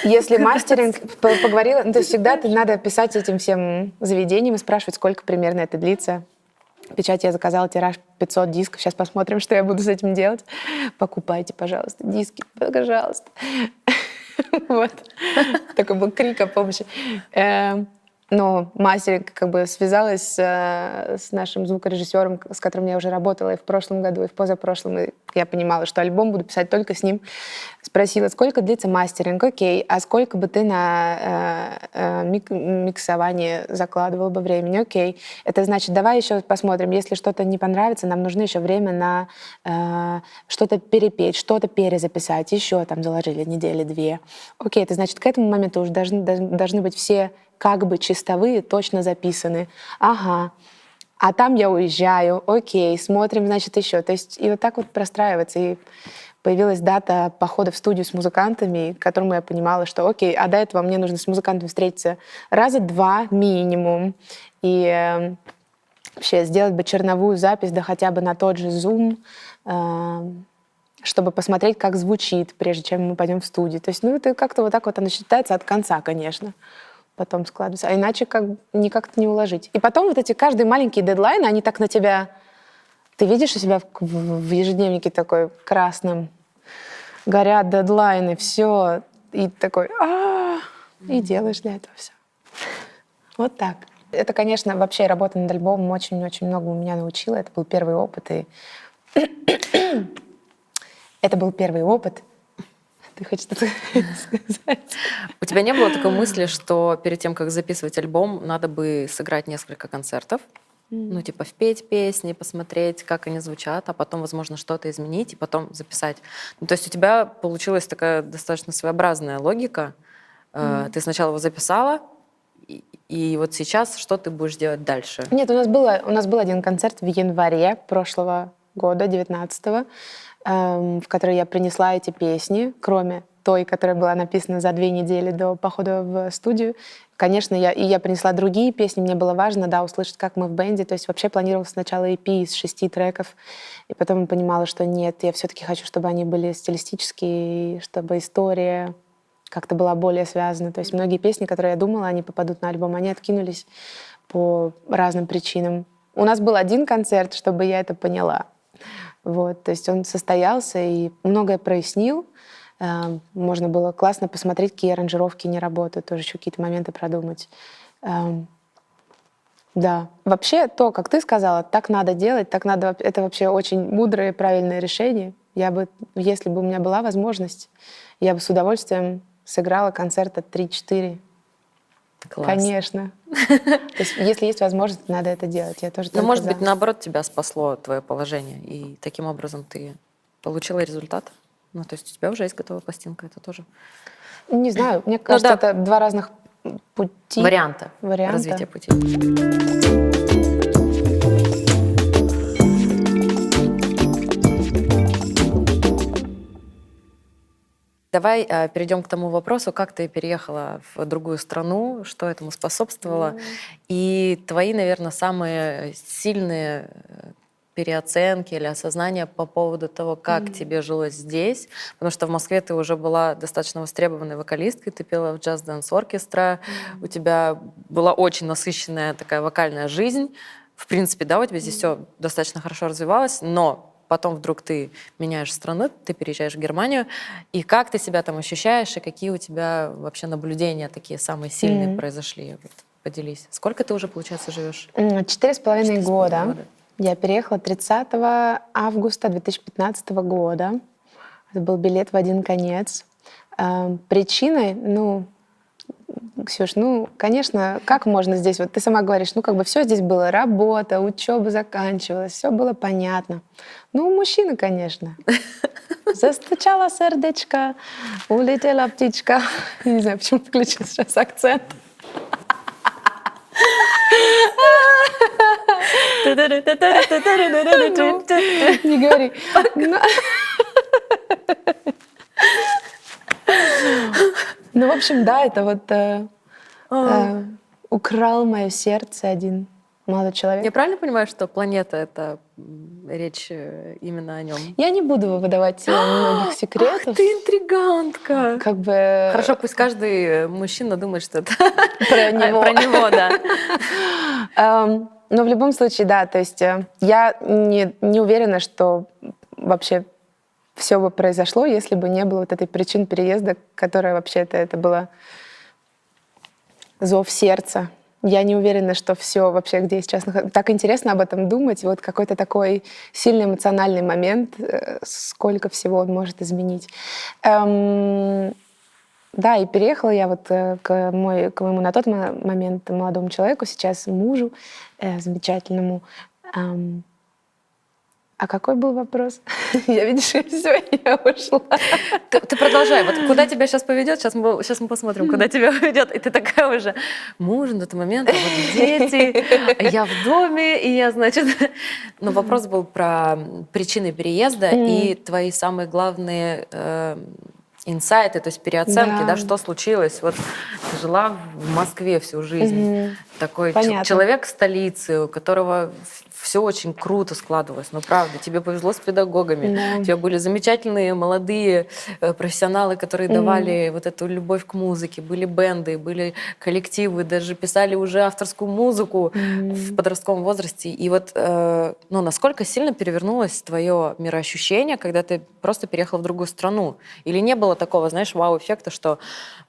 Если мастеринг поговорила, то есть всегда надо писать этим всем заведениям и спрашивать, сколько примерно это длится. В печати я заказала тираж 500 дисков. Сейчас посмотрим, что я буду с этим делать. Покупайте, пожалуйста, диски, пожалуйста. Вот. Такой был крик о помощи. Но мастеринг как бы связалась с нашим звукорежиссером, с которым я уже работала и в прошлом году, и в позапрошлом. И я понимала, что альбом буду писать только с ним. Спросила, сколько длится мастеринг? Окей, а сколько бы ты на миксование закладывал бы времени? Окей. Это значит, давай еще посмотрим, если что-то не понравится, нам нужно еще время на что-то перепеть, что-то перезаписать, еще там заложили недели 2. Окей, это значит, к этому моменту уже должны быть все как бы чистовые точно записаны. Ага. А там я уезжаю. Окей, смотрим, значит, еще. То есть и вот так вот простраиваться. И появилась дата похода в студию с музыкантами, к которому я понимала, что окей, а до этого мне нужно с музыкантами встретиться раза 2 минимум. И вообще сделать бы черновую запись, да хотя бы на тот же Zoom, чтобы посмотреть, как звучит, прежде чем мы пойдем в студию. То есть, это как-то вот так вот оно считается от конца, конечно. Потом складывается. А иначе никак-то не уложить. И потом вот эти каждые маленькие дедлайны, они так на тебя... Ты видишь у себя в ежедневнике такой красным, горят дедлайны, все, и такой... И делаешь для этого все. Вот так. Это, конечно, вообще работа над альбомом очень-очень много у меня научила. Это был первый опыт. Это был первый опыт. Ты хочешь что-то сказать? У тебя не было такой мысли, что перед тем, как записывать альбом, надо бы сыграть несколько концертов? Типа впеть песни, посмотреть, как они звучат, а потом, возможно, что-то изменить и потом записать. То есть у тебя получилась такая достаточно своеобразная логика. Ты сначала его записала, и вот сейчас что ты будешь делать дальше? Нет, у нас был один концерт в январе прошлого года, 19-го, в который я принесла эти песни, кроме той, которая была написана за 2 недели до похода в студию. Конечно, я принесла другие песни, мне было важно, да, услышать, как мы в бенде. То есть вообще планировалось сначала EP из 6 треков, и потом я понимала, что нет, я все-таки хочу, чтобы они были стилистические, чтобы история как-то была более связана. То есть многие песни, которые я думала, они попадут на альбом, они откинулись по разным причинам. У нас был один концерт, чтобы я это поняла. Вот, то есть он состоялся и многое прояснил. Можно было классно посмотреть, какие аранжировки не работают, тоже еще какие-то моменты продумать. Да. Вообще то, как ты сказала, так надо делать, так надо. Это вообще очень мудрое и правильное решение. Я бы, если бы у меня была возможность, я бы с удовольствием сыграла концерта 3-4. Класс. Конечно. То есть, если есть возможность, надо это делать. Я тоже Но, только может за. быть, наоборот, тебя спасло твое положение, и таким образом ты получила результат. Ну, то есть у тебя уже есть готовая пластинка, это тоже Не знаю, мне Ну кажется, да. это два разных пути. варианта Варианта. развития пути. Давай перейдем к тому вопросу, как ты переехала в другую страну, что этому способствовало, и твои, наверное, самые сильные переоценки или осознания по поводу того, как тебе жилось здесь, потому что в Москве ты уже была достаточно востребованной вокалисткой, ты пела в джаз-дэнс-оркестра, у тебя была очень насыщенная такая вокальная жизнь, в принципе, да, у тебя здесь все достаточно хорошо развивалось, но потом вдруг ты меняешь страну, ты переезжаешь в Германию, и как ты себя там ощущаешь, и какие у тебя вообще наблюдения такие самые сильные произошли? Вот, поделись. Сколько ты уже, получается, живешь? 4,5 года. года. Я переехала 30 августа 2015 года. Это был билет в один конец. Причиной, Ксюш, конечно, как можно здесь, вот ты сама говоришь, как бы все здесь было, работа, учеба заканчивалась, все было понятно. Мужчины, конечно. Застучала сердечко, улетела птичка. Не знаю, почему включил сейчас акцент. Не говори. В общем, да, это вот украл мое сердце один молодой человек. Я правильно понимаю, что «Планета» — это речь именно о нем? Я не буду выдавать многих секретов. Ах, ты интригантка! Как бы... Хорошо, пусть каждый мужчина думает, что это про него. Про него, да. Но в любом случае, да, то есть я не уверена, что вообще все бы произошло, если бы не было вот этой причин переезда, которая вообще-то это была зов сердца. Я не уверена, что все вообще, где я сейчас нахожусь. Так интересно об этом думать. Вот какой-то такой сильный эмоциональный момент, сколько всего он может изменить. Да, и переехала я вот к моему на тот момент молодому человеку, сейчас мужу замечательному. А какой был вопрос? Я, видишь, все, я ушла. Ты продолжай. Вот куда тебя сейчас поведет? Сейчас мы посмотрим, куда тебя поведет. И ты такая уже: муж на тот момент, а вот дети, я в доме, и я, значит... Но вопрос был про причины переезда и твои самые главные инсайты, то есть переоценки, да, что случилось. Вот ты жила в Москве всю жизнь. Такой человек столицы, у которого все очень круто складывалось. Но правда, тебе повезло с педагогами. У тебя были замечательные молодые профессионалы, которые давали вот эту любовь к музыке. Были бенды, были коллективы, даже писали уже авторскую музыку в подростковом возрасте. И вот насколько сильно перевернулось твое мироощущение, когда ты просто переехала в другую страну? Или не было такого, знаешь, вау-эффекта, что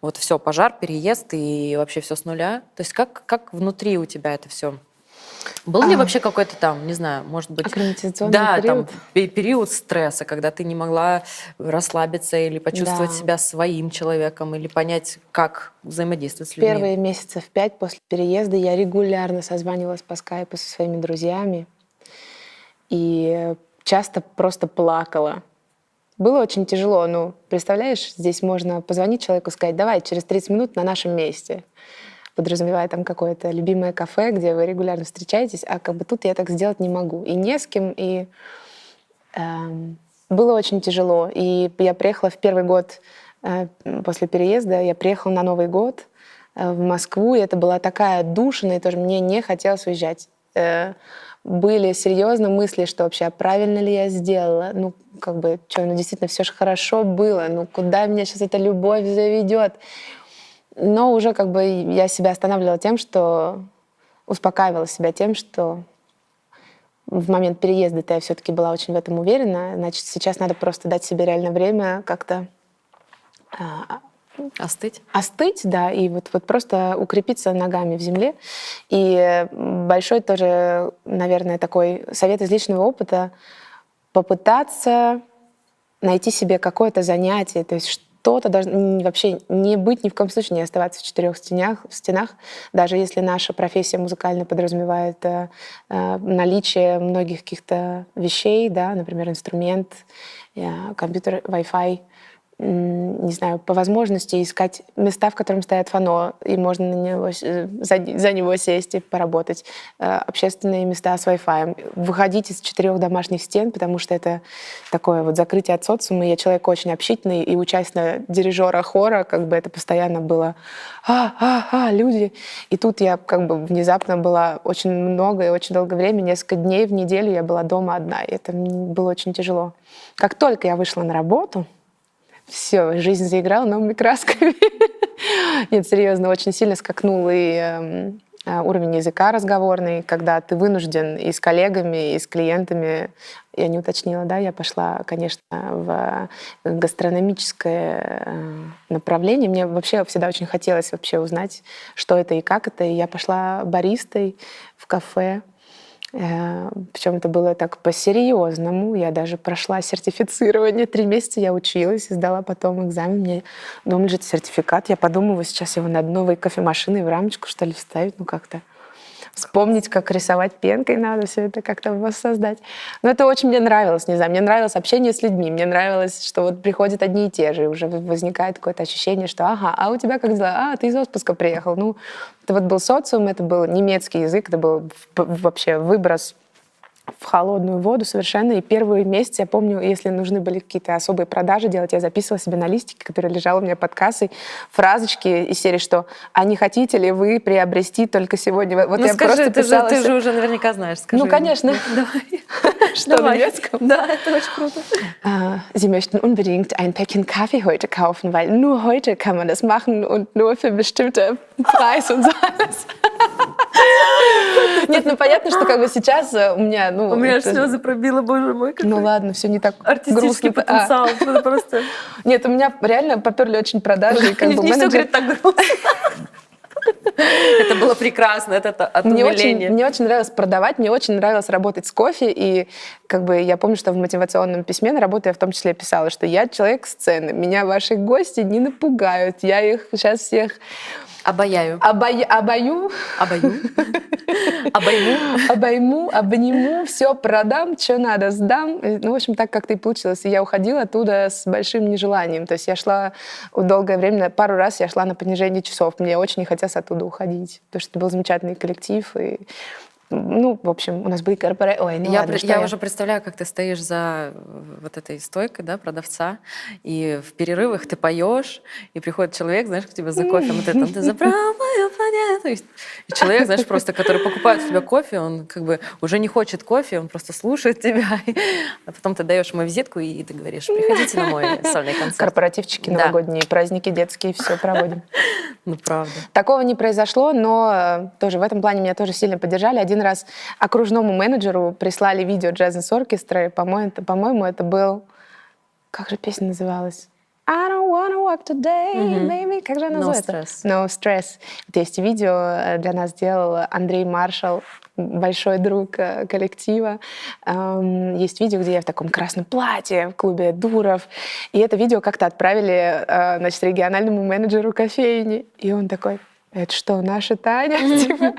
вот все, пожар, переезд и вообще все с нуля? То есть как внутри у тебя это все? Был ли вообще какой-то там, не знаю, может быть... Акклиматизационный период? Там период стресса, когда ты не могла расслабиться или почувствовать себя своим человеком, или понять, как взаимодействовать с людьми? Первые месяцев 5 после переезда я регулярно созванивалась по скайпу со своими друзьями и часто просто плакала. Было очень тяжело. Представляешь, здесь можно позвонить человеку и сказать: давай, через 30 минут на нашем месте. Подразумевая там какое-то любимое кафе, где вы регулярно встречаетесь, а как бы тут я так сделать не могу. И не с кем, и было очень тяжело. И я приехала в первый год после переезда, я приехала на Новый год в Москву, и это была такая отдушина, и тоже мне не хотелось уезжать. Были серьезно мысли, что вообще, правильно ли я сделала? Действительно, все же хорошо было. Куда меня сейчас эта любовь заведет? Но уже я себя останавливала тем, что успокаивала себя тем, что в момент переезда я все-таки была очень в этом уверена. Значит, сейчас надо просто дать себе реально время как-то а, Остыть? остыть, да, и вот просто укрепиться ногами в земле. И большой тоже, наверное, такой совет из личного опыта — попытаться найти себе какое-то занятие, то есть что-то должно вообще не быть, ни в коем случае не оставаться в четырех стенах, даже если наша профессия музыкальная подразумевает наличие многих каких-то вещей, да, например, инструмент, компьютер, Wi-Fi, не знаю, по возможности искать места, в котором стоят фано, и можно на него, за него сесть и поработать. Общественные места с Wi-Fi. Выходить из 4 домашних стен, потому что это такое вот закрытие от социума. Я человек очень общительный, и учась на дирижера хора, как бы это постоянно было люди. И тут я как бы внезапно была очень много и очень долгое время, несколько дней в неделю я была дома одна, и это было очень тяжело. Как только я вышла на работу, все, жизнь заиграла новыми красками. Нет, серьезно, очень сильно скакнул и уровень языка разговорный, когда ты вынужден и с коллегами, и с клиентами, я не уточнила, да, я пошла, конечно, в гастрономическое направление. Мне вообще всегда очень хотелось вообще узнать, что это и как это. И я пошла баристой в кафе. Причем это было так по-серьезному. Я даже прошла сертифицирование. 3 месяца я училась и сдала потом экзамен. Мне дома лежит сертификат. Я подумываю, сейчас его над новой кофемашиной в рамочку, что ли, вставить. Ну, как-то вспомнить, как рисовать пенкой надо, все это как-то воссоздать. Но это очень мне нравилось, не знаю. Мне нравилось общение с людьми. Мне нравилось, что вот приходят одни и те же. И уже возникает какое-то ощущение, что ага, а у тебя как дела? А, ты из отпуска приехал. Ну, это вот был социум, это был немецкий язык, это был вообще выброс в холодную воду совершенно. И первые месяцы, я помню, если нужны были какие-то особые продажи делать, я записывала себе на листике, который лежал у меня под кассой, фразочки из серии, что «А не хотите ли вы приобрести только сегодня?» Вот Ну я скажи, просто писала... ты же уже наверняка знаешь. Скажи. Ну, конечно. Давай. Что, на Давай. немецком? Да, это очень круто. Sie möchten unbedingt ein Päckchen Kaffee heute kaufen, weil nur heute kann man das machen und nur für bestimmte Preis und so alles. Нет, ну понятно, что как бы сейчас у меня... Ну, У меня аж слезы пробило, боже мой, ну какой ладно, все не так артистический грустно. потенциал. Это просто... Нет, у меня реально поперли очень продажи. И как бы Не все, менеджер... говорит, так грустно. Это было прекрасно, это от умиления. Мне очень нравилось продавать, мне очень нравилось работать с кофе, и как бы я помню, что в мотивационном письме на работу я в том числе писала, что я человек сцены, меня ваши гости не напугают, я их сейчас всех Обаяю. обою, Обойму. обниму, все продам, что надо, сдам. Ну, в общем, так как-то и получилось. И я уходила оттуда с большим нежеланием. То есть я шла долгое время, пару раз я шла на понижение часов. Мне очень не хотелось оттуда уходить, потому что это был замечательный коллектив. И, ну, в общем, у нас были корпорации... Ой, ну ладно, Я уже представляю, как ты стоишь за вот этой стойкой, да, продавца, и в перерывах ты поешь, и приходит человек, знаешь, к тебе за кофе, вот это, ты за правую планету. И человек, знаешь, просто, который покупает у тебя кофе, он как бы уже не хочет кофе, он просто слушает тебя, а потом ты даешь ему визитку, и ты говоришь, приходите на мой сольный концерт. Корпоративчики, Да. новогодние, праздники детские, все проводим. Ну, правда. Такого не произошло, но тоже в этом плане меня тоже сильно поддержали. Один раз окружному менеджеру прислали видео Джазенс Оркестра, по-моему, это был... Как же песня называлась? I don't wanna walk today, baby. Как же она No называется? stress. No stress. Вот есть видео, для нас сделал Андрей Маршал, большой друг коллектива. Есть видео, где я в таком красном платье в клубе Дуров. И это видео как-то отправили, значит, региональному менеджеру кофейни. И он такой: это что, наша Таня? Типа.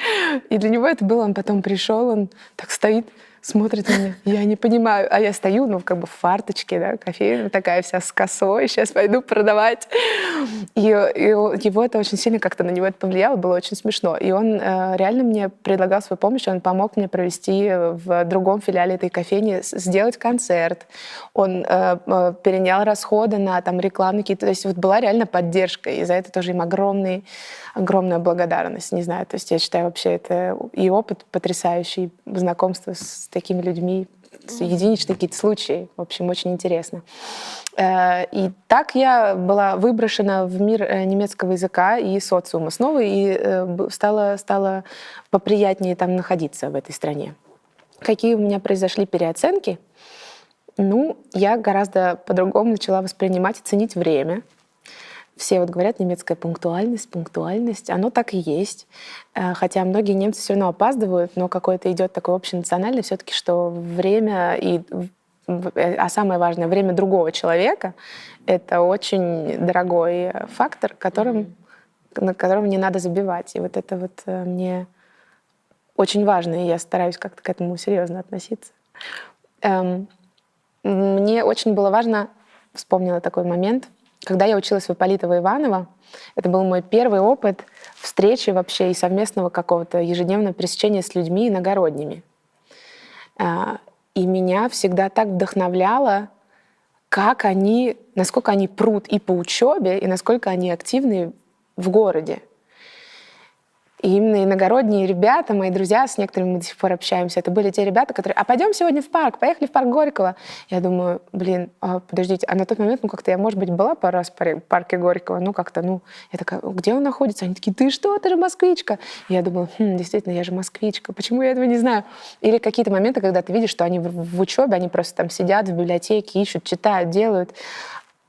И для него это было, он потом пришел, он так стоит, смотрит на меня, я не понимаю. А я стою, ну, как бы в фарточке, да, кофейная такая вся с косой, сейчас пойду продавать. И его это очень сильно как-то на него это повлияло, было очень смешно. И он реально мне предлагал свою помощь, он помог мне провести в другом филиале этой кофейни, сделать концерт. Он перенял расходы на там рекламу какие-то. То есть вот была реально поддержка, и за это тоже им огромная благодарность, не знаю. То есть я считаю, вообще это и опыт потрясающий, знакомство с такими людьми, единичные какие-то случаи. В общем, очень интересно. И так я была выброшена в мир немецкого языка и социума снова, и стало поприятнее там находиться в этой стране. Какие у меня произошли переоценки? Ну, я гораздо по-другому начала воспринимать и ценить время. все вот говорят немецкая пунктуальность, пунктуальность, оно так и есть. Хотя многие немцы все равно опаздывают, но какой-то идет такой общенациональный все-таки, что время а самое важное, время другого человека — это очень дорогой фактор, на котором не надо забивать. И вот это вот мне очень важно, и я стараюсь как-то к этому серьезно относиться. Мне очень было важно, вспомнила такой момент, когда я училась в Ипполитово-Иваново, это был мой первый опыт встречи вообще и совместного какого-то ежедневного пересечения с людьми иногородними. И меня всегда так вдохновляло, насколько они прут и по учебе, и насколько они активны в городе. И именно иногородние ребята, мои друзья, с некоторыми мы до сих пор общаемся, это были те ребята, которые: а пойдем сегодня в парк, поехали в парк Горького. Я думаю, подождите, а на тот момент, как-то я, может быть, была пару раз в парке Горького, я такая: где он находится? Они такие: ты что, ты же москвичка. И я думаю, действительно, я же москвичка, почему я этого не знаю? Или какие-то моменты, когда ты видишь, что они в учебе, они просто там сидят в библиотеке, ищут, читают, делают.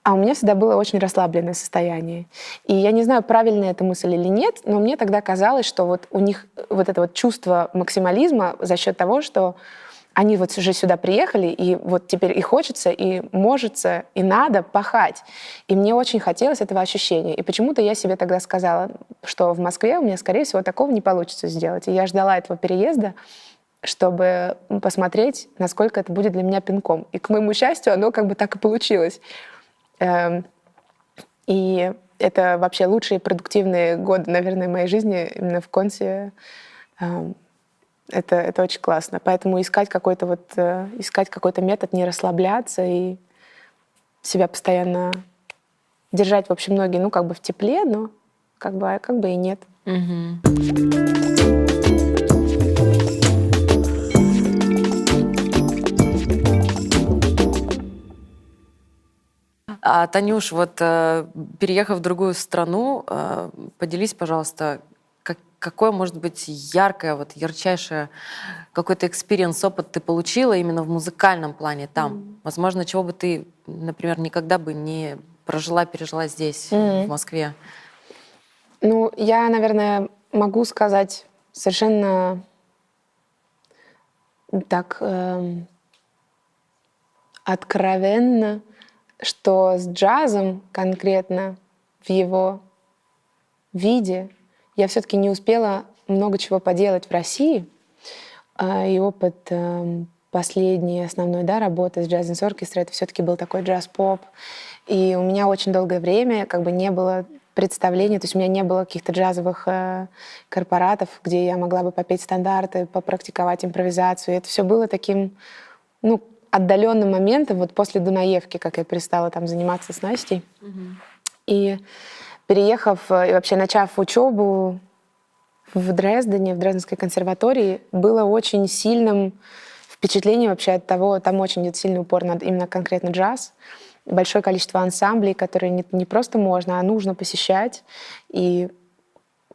А у меня всегда было очень расслабленное состояние. И я не знаю, правильная эта мысль или нет, но мне тогда казалось, что вот у них вот это вот чувство максимализма за счет того, что они вот уже сюда приехали, и вот теперь и хочется, и можется, и надо пахать. И мне очень хотелось этого ощущения. И почему-то я себе тогда сказала, что в Москве у меня, скорее всего, такого не получится сделать. И я ждала этого переезда, чтобы посмотреть, насколько это будет для меня пинком. И, к моему счастью, оно как бы так и получилось. И это вообще лучшие продуктивные годы, наверное, моей жизни именно в Консе. Это очень классно. Поэтому искать какой-то метод, не расслабляться и себя постоянно держать, в общем, ноги, в тепле, но как бы и нет. Танюш, переехав в другую страну, поделись, пожалуйста, какое может быть яркое, ярчайшее какой-то экспириенс, опыт ты получила именно в музыкальном плане там? Возможно, чего бы ты, например, никогда бы не пережила здесь, в Москве? Я, наверное, могу сказать совершенно так откровенно, что с джазом конкретно в его виде я все-таки не успела много чего поделать в России. И опыт последней основной работы с Jazz Dance Orchestra — это все-таки был такой джаз-поп. И у меня очень долгое время не было представления, то есть у меня не было каких-то джазовых корпоратов, где я могла бы попеть стандарты, попрактиковать импровизацию. И это все было таким, отдаленным моментом, после Дунаевки, как я перестала там заниматься с Настей. И переехав и вообще начав учебу в Дрездене, в Дрезденской консерватории, было очень сильным впечатлением вообще от того, там очень идет сильный упор на именно конкретно джаз. Большое количество ансамблей, которые не просто можно, а нужно посещать. И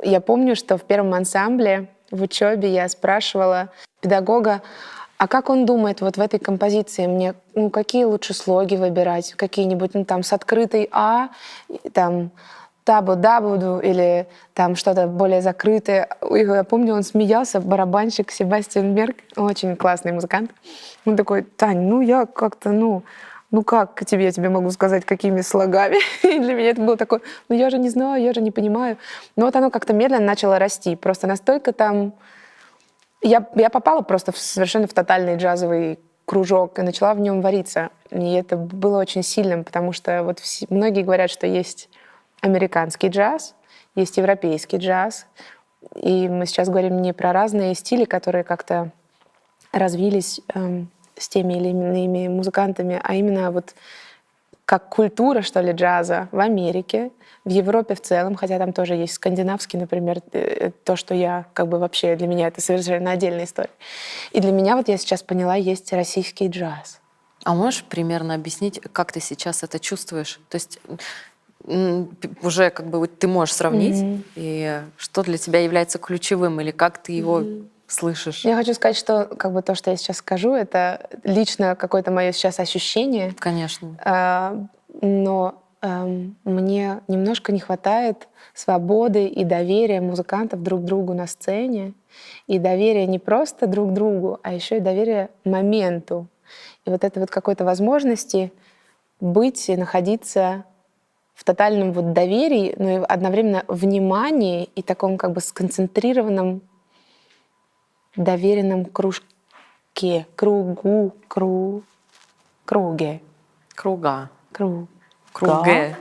я помню, что в первом ансамбле в учебе я спрашивала педагога: а как он думает в этой композиции мне, какие лучше слоги выбирать, какие-нибудь, с открытой «а», там, «табу-дабуду» или там что-то более закрытое. Я помню, он смеялся, барабанщик Себастьян Берг, очень классный музыкант. Он такой: Тань, я как-то, как я тебе могу сказать, какими слогами? И для меня это было такое: я же не знаю, я же не понимаю. Но оно как-то медленно начало расти. Просто настолько там... Я попала просто совершенно в тотальный джазовый кружок и начала в нем вариться. И это было очень сильным, потому что многие говорят, что есть американский джаз, есть европейский джаз. И мы сейчас говорим не про разные стили, которые как-то развились с теми или иными музыкантами, а именно как культура, что ли, джаза в Америке, в Европе в целом, хотя там тоже есть скандинавский, например, то, что я вообще, для меня это совершенно отдельная история. И для меня я сейчас поняла, есть российский джаз. А можешь примерно объяснить, как ты сейчас это чувствуешь? То есть уже ты можешь сравнить, и что для тебя является ключевым, или как ты его слышишь? Я хочу сказать, что то, что я сейчас скажу, это лично какое-то мое сейчас ощущение. Конечно. Но мне немножко не хватает свободы и доверия музыкантов друг другу на сцене. И доверия не просто друг другу, а еще и доверия моменту. И вот это вот какой-то возможности быть и находиться в тотальном вот доверии, но и одновременно внимании и таком как бы сконцентрированном, доверенном кружке, круге, Круга. круг. Круге.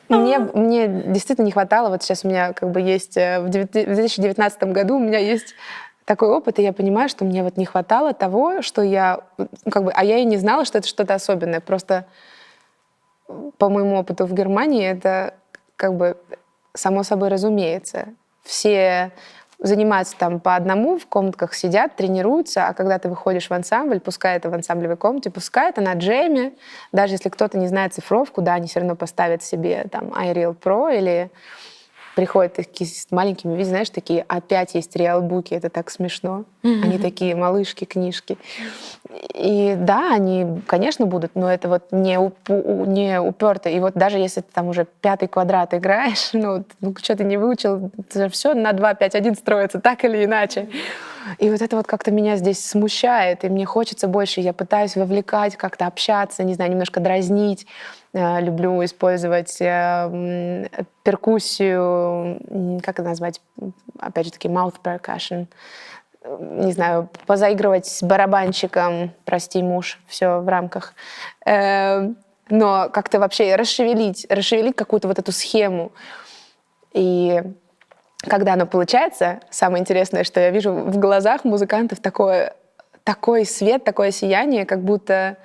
Мне действительно не хватало, вот сейчас у меня как бы есть, в 2019 году у меня есть такой опыт, и я понимаю, что мне вот не хватало того, что я, как бы, а я и не знала, что это что-то особенное. Просто по моему опыту в Германии это как бы само собой разумеется. Все занимаются там по одному, в комнатках сидят, тренируются, а когда ты выходишь в ансамбль, пускай это в ансамблевой комнате, пускай это на джеме, даже если кто-то не знает цифровку, да, они все равно поставят себе там iReal Pro или приходят такие с маленькими, видишь, знаешь, такие, опять есть реалбуки, это так смешно. Они такие малышки, книжки. И да, они, конечно, будут, но это вот не уперто. И вот даже если ты там уже 5-й квадрат играешь, ну что ты не выучил, все на 2, 5, 1 строится, так или иначе. И вот это вот как-то меня здесь смущает, и мне хочется больше, я пытаюсь вовлекать, как-то общаться, не знаю, немножко дразнить. Люблю использовать перкуссию, как это назвать, опять же таки, mouth percussion. Не знаю, позаигрывать с барабанщиком, прости, муж, все в рамках. Но как-то вообще расшевелить какую-то вот эту схему. И когда оно получается, самое интересное, что я вижу в глазах музыкантов такой свет, такое сияние, как будто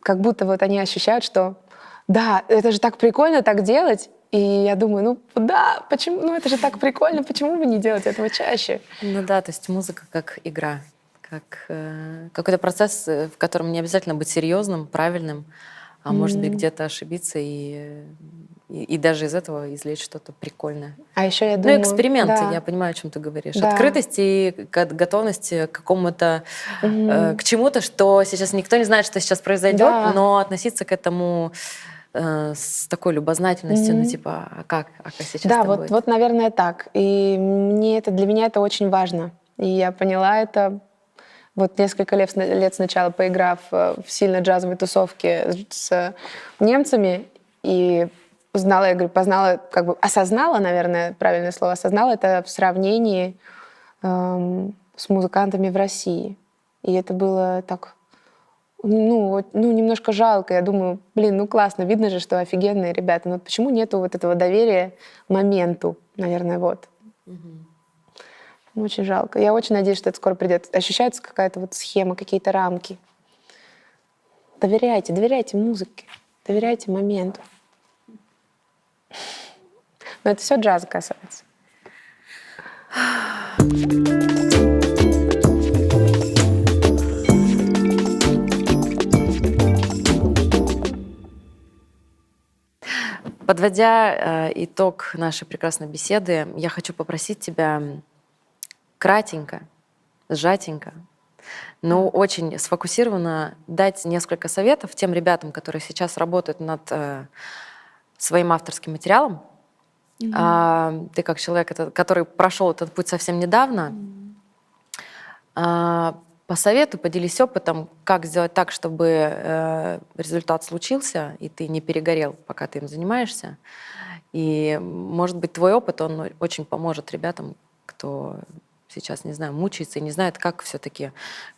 вот они ощущают, что да, это же так прикольно так делать. И я думаю, ну да, почему? Ну это же так прикольно, почему бы не делать этого чаще? Ну да, то есть музыка как игра, как какой-то процесс, в котором не обязательно быть серьезным, правильным, а может быть где-то ошибиться и даже из этого извлечь что-то прикольное. А еще я Ну, думаю, эксперименты, да, я понимаю, о чем ты говоришь. да. Открытость и готовность к какому-то, Мгм. к чему-то, что сейчас никто не знает, что сейчас произойдет, Да. но относиться к этому с такой любознательностью, ну Мгм. типа, а как сейчас Да, это будет? вот, наверное, так. И для меня это очень важно. И я поняла это вот несколько лет сначала, поиграв в сильно джазовой тусовке с немцами, и познала, как бы осознала, наверное, правильное слово, осознала это в сравнении с музыкантами в России. И это было так, немножко жалко. Я думаю, блин, ну классно, видно же, что офигенные ребята. Но почему нету вот этого доверия моменту, наверное, вот. Очень жалко. Я очень надеюсь, что это скоро придет. Ощущается какая-то вот схема, какие-то рамки. Доверяйте музыке, доверяйте моменту. Но это все джаза касается. Подводя итог нашей прекрасной беседы, я хочу попросить тебя кратенько, сжатенько, но очень сфокусированно дать несколько советов тем ребятам, которые сейчас работают над своим авторским материалом. Ты как человек, который прошел этот путь совсем недавно, посоветуй, поделись опытом, как сделать так, чтобы результат случился, и ты не перегорел, пока ты им занимаешься. И, может быть, твой опыт, он очень поможет ребятам, кто сейчас, не знаю, мучается и не знает, как все-таки,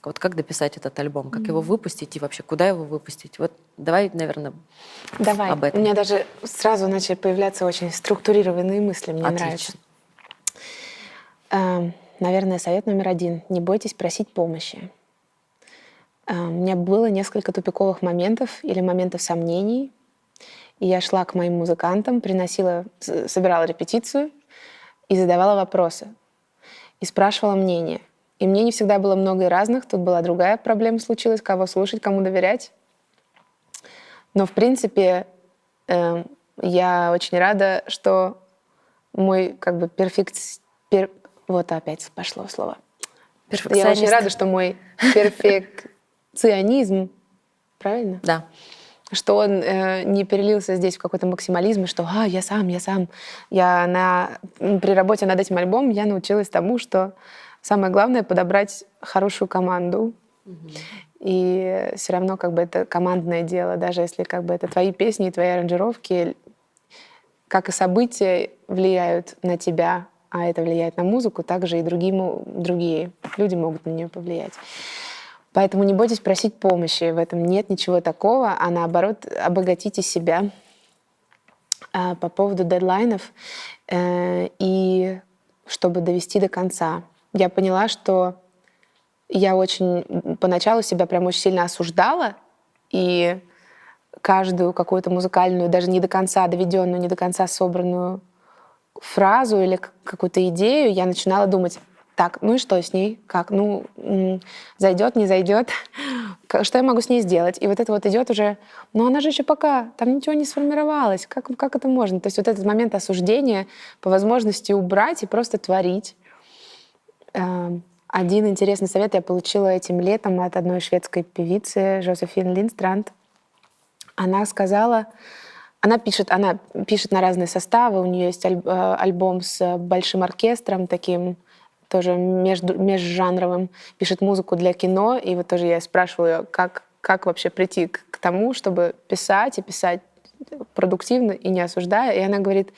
вот как дописать этот альбом, как его выпустить и вообще куда его выпустить. Вот давай, наверное, об У этом. меня даже сразу начали появляться очень структурированные мысли. Мне нравится. Наверное, совет номер 1. Не бойтесь просить помощи. У меня было несколько тупиковых моментов или моментов сомнений. И я шла к моим музыкантам, собирала репетицию и задавала вопросы. И спрашивала мнение. И мне не всегда было много и разных. Тут была другая проблема случилась, кого слушать, кому доверять. Но, в принципе, я очень рада, что мой как бы вот опять пошло слово. Я очень рада, что мой перфекционизм правильно? Да. Что он не перелился здесь в какой-то максимализм, и что я сам. При работе над этим альбомом я научилась тому, что самое главное — подобрать хорошую команду. И все равно как бы это командное дело, даже если как бы это твои песни и твои аранжировки, как и события влияют на тебя, а это влияет на музыку, также и другие люди могут на нее повлиять. Поэтому не бойтесь просить помощи, в этом нет ничего такого, а наоборот, обогатите себя. По поводу дедлайнов и чтобы довести до конца. Я поняла, что я поначалу себя прям очень сильно осуждала, и каждую какую-то музыкальную, даже не до конца доведенную, не до конца собранную фразу или какую-то идею я начинала думать: так, ну и что с ней? Как? Зайдет, не зайдет? Что я могу с ней сделать? И вот это вот идет уже, она же еще пока, там ничего не сформировалось. Как это можно? То есть вот этот момент осуждения по возможности убрать и просто творить. Один интересный совет я получила этим летом от одной шведской певицы, Жозефин Линдстранд. Она пишет на разные составы, у нее есть альбом с большим оркестром, таким тоже межжанровым, пишет музыку для кино, и вот тоже я спрашивала ее, как вообще прийти к тому, чтобы писать и писать продуктивно и не осуждая, и она говорит: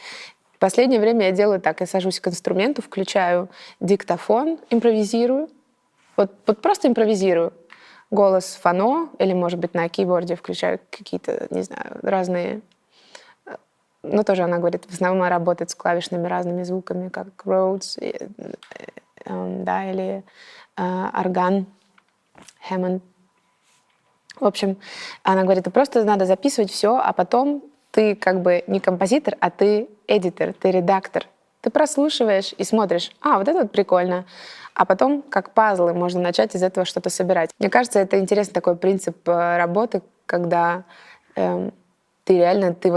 в последнее время я делаю так, я сажусь к инструменту, включаю диктофон, импровизирую, вот просто импровизирую. Голос фано, или, может быть, на кейборде включаю какие-то, не знаю, разные... Но тоже она говорит, в основном она работает с клавишными разными звуками, как Rhodes, да, или орган, Hammond. В общем, она говорит, просто надо записывать все, а потом ты как бы не композитор, а ты эдитор, ты редактор. Ты прослушиваешь и смотришь, вот это вот прикольно. А потом, как пазлы, можно начать из этого что-то собирать. Мне кажется, это интересный такой принцип работы, когда ты реально, ты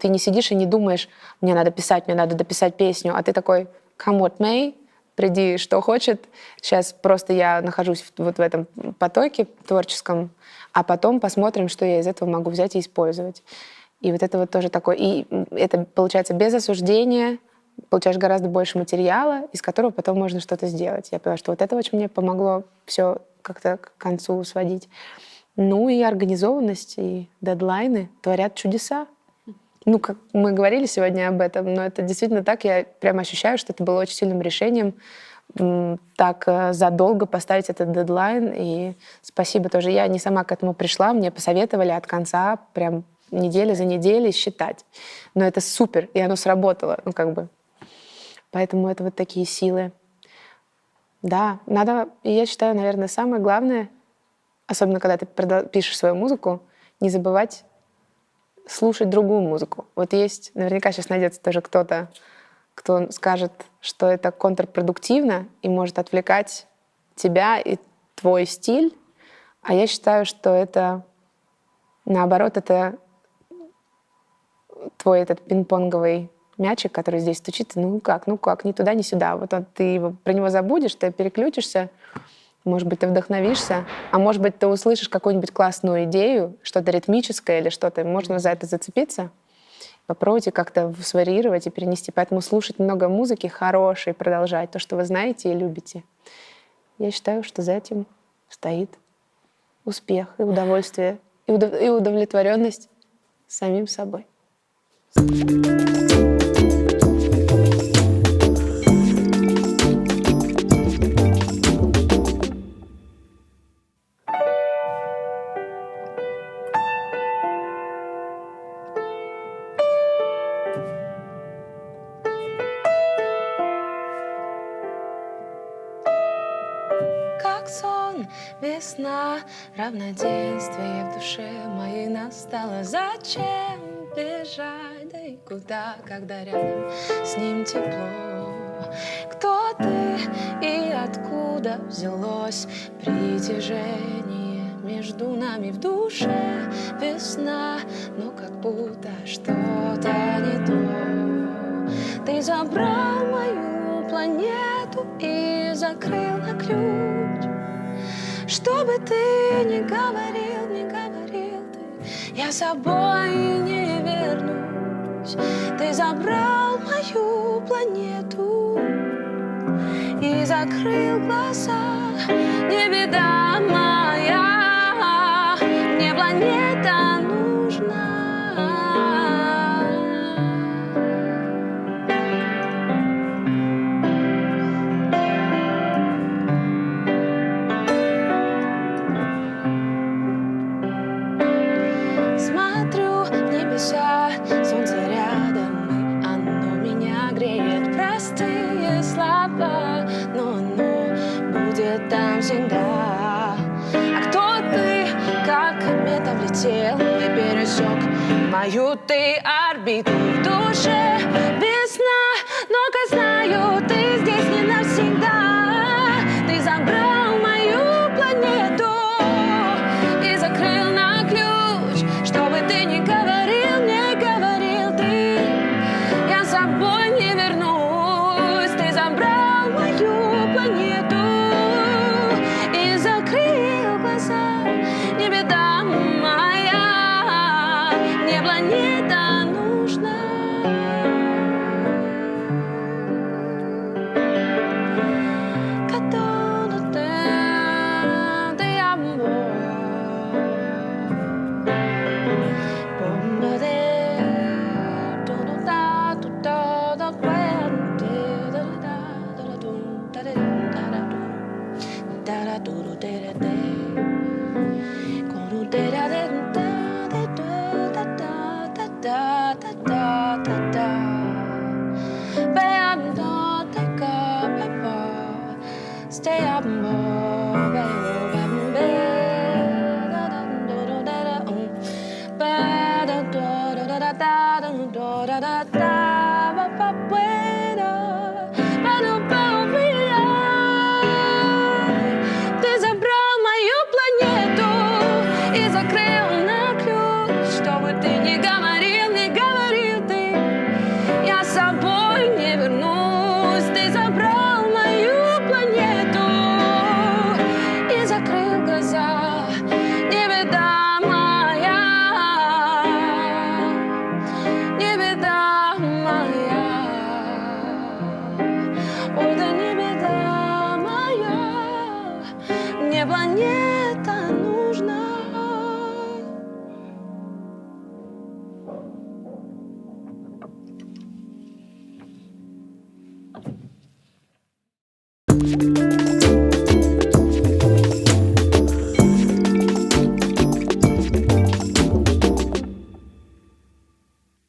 не сидишь и не думаешь, мне надо дописать песню, а ты такой, come what may, приди, что хочет. Сейчас просто я нахожусь вот в этом потоке творческом, а потом посмотрим, что я из этого могу взять и использовать. И вот это вот тоже такое... И это получается без осуждения, получаешь гораздо больше материала, из которого потом можно что-то сделать. Я поняла, что вот это очень мне помогло все как-то к концу сводить. Ну и организованность, и дедлайны творят чудеса. Как мы говорили сегодня об этом, но это действительно так. Я прямо ощущаю, что это было очень сильным решением так задолго поставить этот дедлайн. И спасибо тоже. Я не сама к этому пришла, мне посоветовали от конца прям неделя за неделей считать. Но это супер, и оно сработало, Поэтому это вот такие силы. Да, надо, и я считаю, наверное, самое главное, особенно когда ты пишешь свою музыку, не забывать слушать другую музыку. Вот есть, наверняка сейчас найдется тоже кто-то, кто скажет, что это контрпродуктивно и может отвлекать тебя и твой стиль. А я считаю, что это, наоборот, это твой этот пинг-понговый мячик, который здесь стучит, ну как, ни туда, ни сюда. Вот ты про него забудешь, ты переключишься, может быть, ты вдохновишься, а может быть, ты услышишь какую-нибудь классную идею, что-то ритмическое или что-то, можно за это зацепиться, попробуйте как-то сварьировать и перенести. Поэтому слушать много музыки хорошей, продолжать то, что вы знаете и любите. Я считаю, что за этим стоит успех и удовольствие, и удовлетворенность самим собой. Как сон, весна, равноденствие в душе моей настало. Зачем бежать, да и куда, когда рядом с ним тепло? Кто ты и откуда взялось притяжение между нами в душе? Весна, но как будто что-то не то. Ты забрал мою планету и закрыл на ключ. Что бы ты ни говорил, я с собой не вернусь. Ты забрал мою планету и закрыл глаза. Не беда моя, мне планета нужна. Смотрю в небеса, солнце рядом, и оно меня греет. Простые слова, но оно будет там всегда. А кто ты, как комета влетел и пересек мою ты орбиту? В душе весна, но-ка знаю, ты здесь не навсегда. Ты забрал мою планету и закрыл на ключ. Что бы ты ни говорил, не говорил ты, я с собой не вернусь. Ты забрал мою планету и закрыл глаза. Не беда моя, мне планета нужна. Stay up.